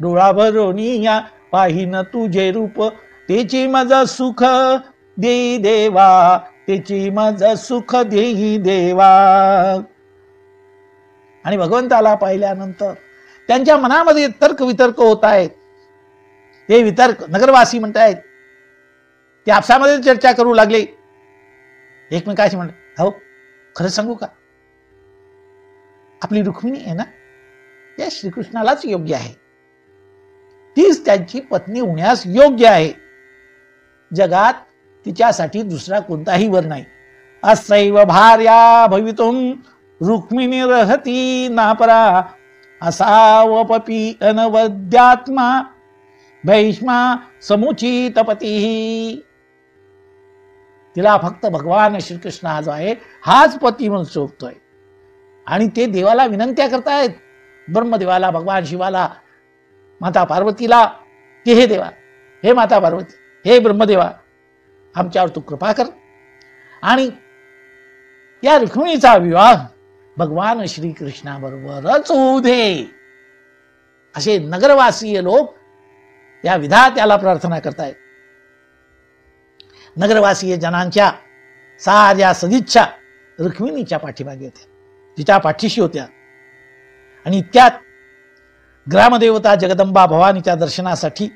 डोळा भरून या पाहिन तुझे रूप, तेची माझं सुख देई देवा, तेची माझं सुख देई देवा. आणि भगवंताला पाहिल्यानंतर त्यांच्या मनामध्ये तर्क वितर्क होत आहेत. हे वितर्क नगरवासी म्हणतायत, ते आपसामध्ये चर्चा करू लागले, एकमेकाशी म्हणले, हो खरं सांगू का, आपली रुक्मिणी आहे ना, या श्रीकृष्णालाच योग्य आहे, तीच त्यांची पत्नी होण्यास योग्य आहे, जगात तिच्यासाठी दुसरा कोणताही वर नाही. असैव भार्या भवितुम रुक्मिणी रहती नापरा, असावपी अनवद्यात्मा भैष्मा समुचित पती. तिला फक्त भगवान श्रीकृष्ण हा जो आहे हाच पती म्हणून शोभतोय. आणि ते देवाला विनंत्या करतायत, ब्रह्मदेवाला, भगवान शिवाला, माता पार्वतीला, की हे देवा, हे माता पार्वती, हे ब्रह्मदेवा, आमच्यावर तू कृपा कर आणि या रुक्मिणीचा विवाह भगवान श्रीकृष्णाबरोबरच होऊ दे. असे नगरवासीय लोक या विधात्याला प्रार्थना करतायत. नगरवासीय जनांच्या साऱ्या सदिच्छा रुक्मिणीच्या पाठीमागे होत्या, तिच्या पाठीशी होत्या. आणि इतक्यात ग्रामदेवता जगदंबा भवानीच्या दर्शनासाठी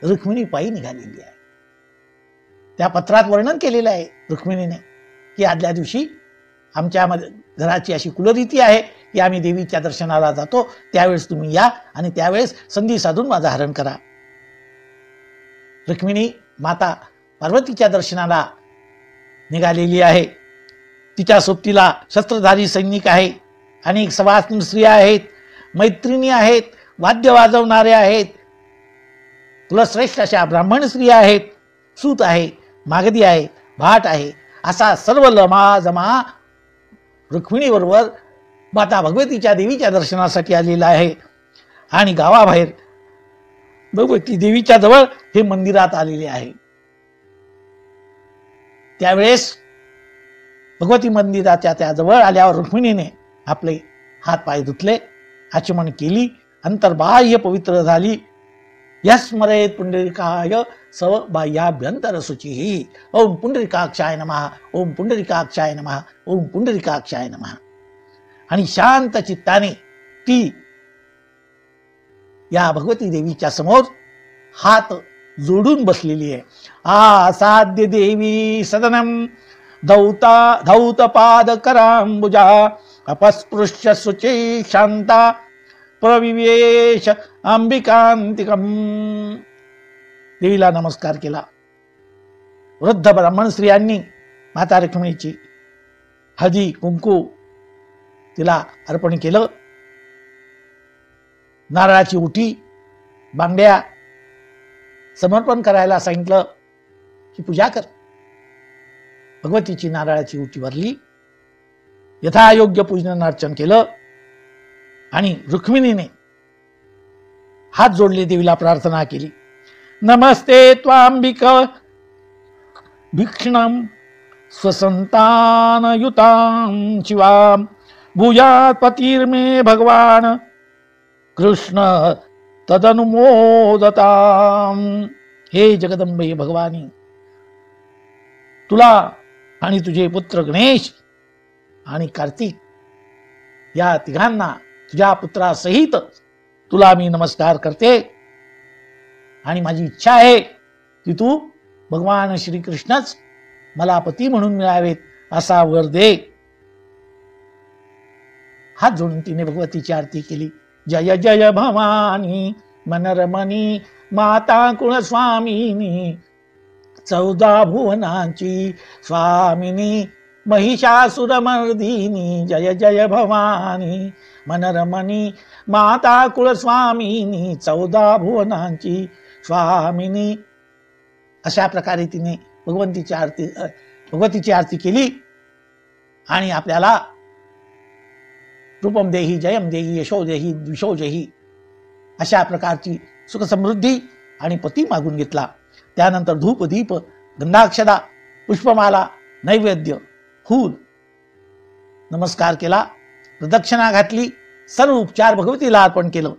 रुक्मिणी पायी निघालेली आहे. त्या पत्रात वर्णन केलेलं आहे रुक्मिणीने की आदल्या दिवशी आमच्या घराची अशी कुलरीती आहे की आम्ही देवीच्या दर्शनाला जातो, त्यावेळेस तुम्ही या आणि त्यावेळेस संधी साधून माझं हरण करा. रुक्मिणी माता पार्वतीच्या दर्शनाला निघालेली आहे. तिच्या सोबतीला शस्त्रधारी सैनिक आहे, अनेक सवास्न स्त्रिया आहेत मैत्रिणी आहेत, वाद्य वाजवणारे आहेत, कुलश्रेष्ठ अशा ब्राह्मण स्त्रिया आहेत, सूत आहे, मागधी आहे, भाट आहे, असा सर्व लमाजमा रुक्मिणीबरोबर माता भगवतीच्या देवीच्या दर्शनासाठी आलेला आहे. आणि गावाबाहेर भगवती देवीच्या जवळ हे मंदिरात आलेले आहे. त्यावेळेस भगवती मंदिराच्या त्या जवळ आल्यावर रुक्मिणीने आपले हात पाय धुतले, आचमन केली, अंतर्बाह्य पवित्र झाली. यस्मरेत पुंडरीकाय सव बाह्याभ्यंतर शुचिः. ओम पुंडरीकाक्षाय नमः, ओम पुंडरीकाक्षाय नमः, ओम पुंडरीकाक्षाय नमः. आणि शांत चित्ताने ती या भगवती देवीच्या समोर हात जोडून बसलेली आहे. आसाद्य देवी सदनम धौत पाद करांबुजा अपस्पृश्य शुची शांता प्रविवेश अंबिकांतिकम. देवीला नमस्कार केला. वृद्ध ब्राह्मण स्त्रियांनी माता रुक्मिणीची हळदी कुंकू तिला अर्पण केलं. नारळाची उटी, बांगड्या समर्पण करायला सांगितलं की पूजा कर. भगवतीची नारळाची उटी भरली, यथायोग्य पूजन अर्चन केलं आणि रुक्मिणीने हात जोडले, देवीला प्रार्थना केली. नमस्ते त्वांबिक भीक्षणं स्वसंतानयुतां शिवां भूयात् पतिर्मे भगवान कृष्ण तदनुमोदताम. हे जगदंबे भगवानी, तुला आणि तुझे पुत्र गणेश आणि कार्तिक या तिघांना तुझ्या पुत्रासहित तुला मी नमस्कार करते. आणि माझी इच्छा आहे की तू भगवान श्रीकृष्णच मला पती म्हणून मिळावेत असा वर दे. हात जोडून तिने भगवतीची आरती केली. जय जय भवानी मनरमणी माता कुलस्वामिनी 14 भुवनांची स्वामिनी महिषासुरमर्दिनी. जय जय भवानी मनरमणी माता कुलस्वामिनी 14 भुवनांची स्वामिनी. अशा प्रकारे तिने भगवतीची आरती केली. आणि आपल्याला रूपम देही, जयम देही, यशो देही, द्विषो देही अशा प्रकारची सुख समृद्धी आणि पती मागून घेतला. त्यानंतर धूप, दीप, गंधाक्षदा, पुष्पमाला, नैवेद्य, फूल, नमस्कार केला, प्रदक्षिणा घातली, सर्व उपचार भगवतीला अर्पण केलं.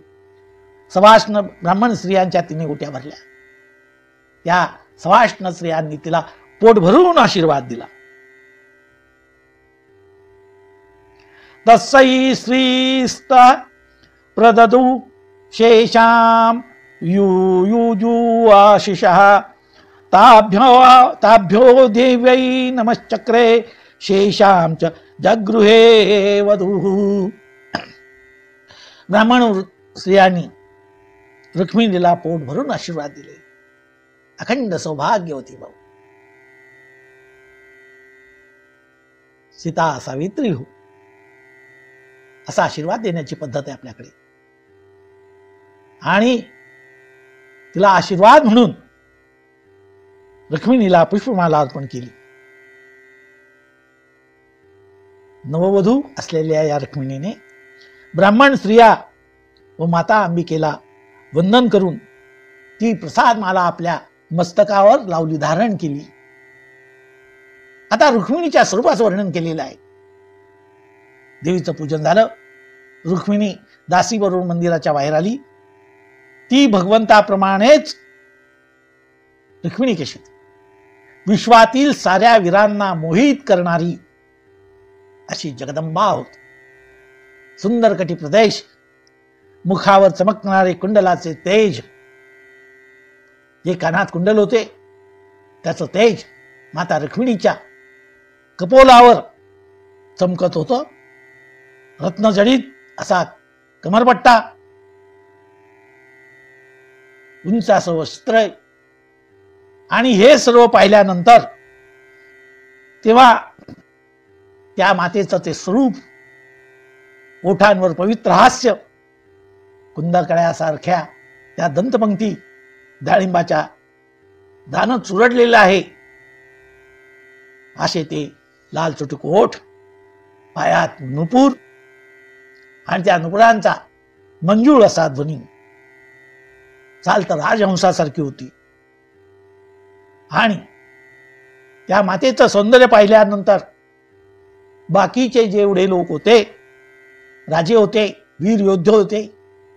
सवाष्ण ब्राह्मण स्त्रियांच्या तिने ओट्या भरल्या. त्या सवाष्ण स्त्रियांनी तिला पोट भरून आशीर्वाद दिला. तस्यै श्रीस्त प्रददु शेषां युयुजु आशिषः ताभ्यो देव्यै नमश्चक्रे शेषां च जगृहे वधूः. ब्राह्मण स्त्रियांनी रुक्मिणीला पोट भरून आशीर्वाद दिले. अखंड सौभाग्यवती भाऊ, सीता सावित्री हो असा आशीर्वाद देण्याची पद्धत आहे आपल्याकडे. आणि तिला आशीर्वाद म्हणून रुक्मिणीला पुष्पमाला अर्पण केली. नववधू असलेल्या या रुक्मिणीने ब्राह्मण स्त्रिया व माता अंबिकेला वंदन करून ती प्रसाद माला आपल्या मस्तकावर लावली, धारण केली. आता रुक्मिणीच्या स्वरूपाचं वर्णन केलेलं आहे. देवीचं पूजन झालं. रुक्मिणी दासीबरोबर मंदिराच्या बाहेर आली. ती भगवंताप्रमाणेच रुक्मिणी कशी विश्वातील साऱ्या वीरांना मोहित करणारी अशी जगदंबा होत. सुंदर कटी प्रदेश, मुखावर चमकणारे कुंडलाचे तेज, जे कानात कुंडल होते त्याचं तेज माता रुक्मिणीच्या कपोलावर चमकत होतं. रत्नजडित असा कमरपट्टा, उंच असं वस्त्र. आणि हे सर्व पाहिल्यानंतर तेव्हा त्या मातेचं ते स्वरूप, ओठांवर पवित्र हास्य, कुंदकळ्यासारख्या त्या दंतपंक्ती डाळिंबाच्या दानं चुरडलेलं आहे, असे ते लाल चुटुक ओठ, पायात नुपूर आणि त्या नुपुरांचा मंजूळ असा ध्वनी, चाल तर राजहंसासारखी होती. आणि त्या मातेचं सौंदर्य पाहिल्यानंतर बाकीचे जेवढे लोक होते, राजे होते, वीर योद्धे होते,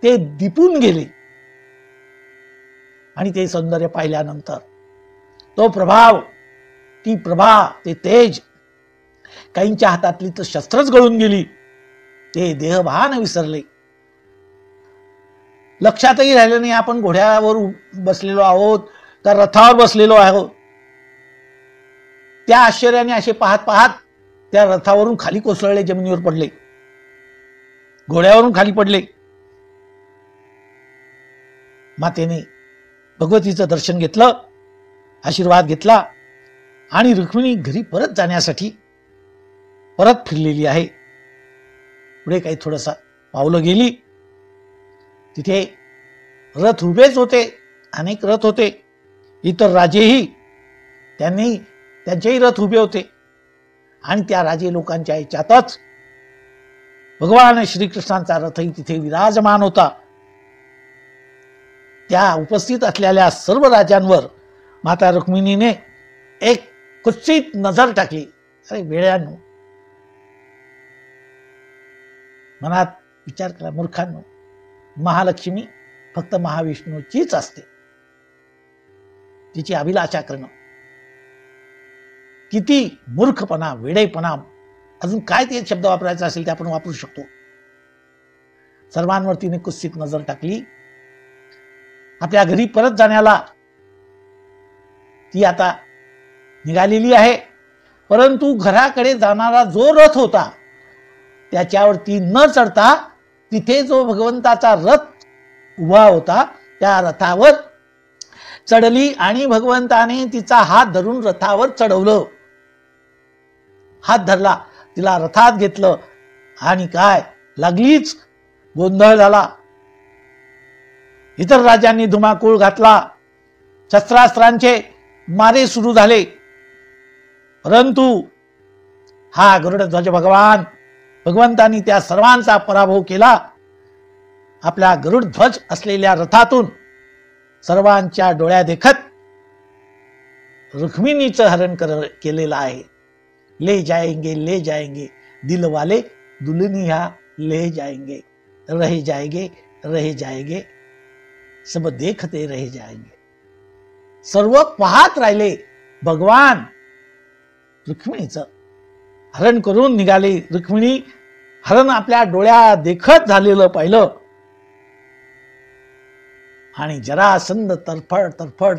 ते दिपून गेले. आणि ते सौंदर्य पाहिल्यानंतर तो प्रभाव, ती प्रभा, ते तेज, काहींच्या हातातली तर शस्त्रच गळून गेली. ते देहभान विसरले. लक्षातही राहिलं नाही आपण घोड्यावर बसलेलो आहोत का रथावर बसलेलो आहोत. त्या आश्चर्याने असे पाहत पाहत त्या रथावरून खाली कोसळले, जमिनीवर पडले, घोड्यावरून खाली पडले. मातेने भगवतीचं दर्शन घेतलं, आशीर्वाद घेतला आणि रुक्मिणी घरी परत जाण्यासाठी परत फिरलेली आहे. पुढे काही थोडंसं पावलं गेली, तिथे रथ उभेच होते, अनेक रथ होते. इतर राजेही त्यांचेही रथ उभे होते. आणि त्या राजे लोकांच्या याच्यातच भगवान श्रीकृष्णांचा रथही तिथे विराजमान होता. त्या उपस्थित असलेल्या सर्व राजांवर माता रुक्मिणीने एक कुत्सित नजर टाकली. अरे वेळ्यानो, मनात विचार करा मूर्खांनो, महालक्ष्मी फक्त महाविष्णूचीच असते. तिची अभिलाषा करणं किती मूर्खपणा, वेडेपणा, अजून काय ते शब्द वापरायचा असेल ते आपण वापरू शकतो. सर्वांवर तिने कुत्सित नजर टाकली. आपल्या घरी परत जाण्याला ती आता निघालेली आहे. परंतु घराकडे जाणारा जो रथ होता त्याच्यावरती न चढता तिथे जो भगवंताचा रथ उभा होता त्या रथावर चढली आणि भगवंताने तिचा हात धरून रथावर चढवलं. हात धरला, तिला रथात घेतलं आणि काय लागलीच गोंधळ झाला. इतर राजांनी धुमाकूळ घातला, शस्त्रास्त्रांचे मारे सुरू झाले. परंतु हा गरुडध्वज भगवंतानी त्या सर्वांचा पराभव केला. आपल्या गरुडध्वज असलेल्या रथातून सर्वांच्या डोळ्या देखत रुक्मिणीचं हरण केलेलं आहे. ले जाएंगे दिलवाले दुल्हनिया ले जाएंगे, रह जाएंगे सब देखते रह जाएंगे. सर्व पाहत राहिले. भगवान रुक्मिणीचं हरण करून निघाले. रुक्मिणी हरण आपल्या डोळ्या देखत झालेलं पाहिलं आणि जरासंध तरफड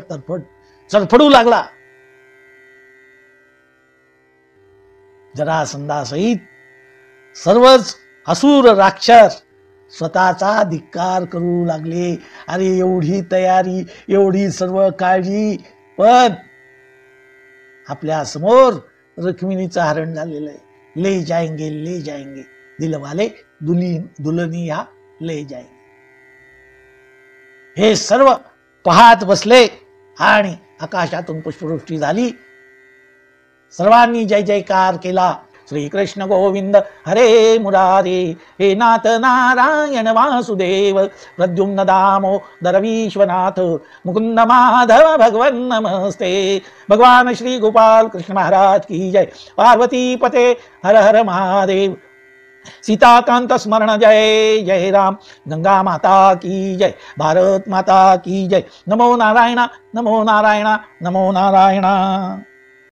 चरफडू लागला. जरासंधासहित सर्वच असुर राक्षस स्वतःचा धिक्कार करू लागले. अरे एवढी तयारी, एवढी सर्व काळजी, पण आपल्या समोर रुक्मिणीचं हरण झालेलं आहे. ले जाएंगे दिलवाले दुल्हनिया ले जाएंगे. हे सर्व पाहत बसले आणि आकाशातून पुष्पवृष्टी झाली. सर्वांनी जय जयकार केला. श्रीकृष्ण गोविंद हरे मुरारे, हे नाथ नारायण वासुदेव, प्रद्युम्न दामोदर विश्वनाथ, मुकुंद माधव भगवन नमस्ते. भगवान श्री गोपाल कृष्ण महाराज की जय. पार्वती पते हर हर महादेव. सीताकांत स्मरण जय जय राम. गंगा माता की जय, भारत माता की जय. नमो नारायण नमो नारायण नमो नारायण.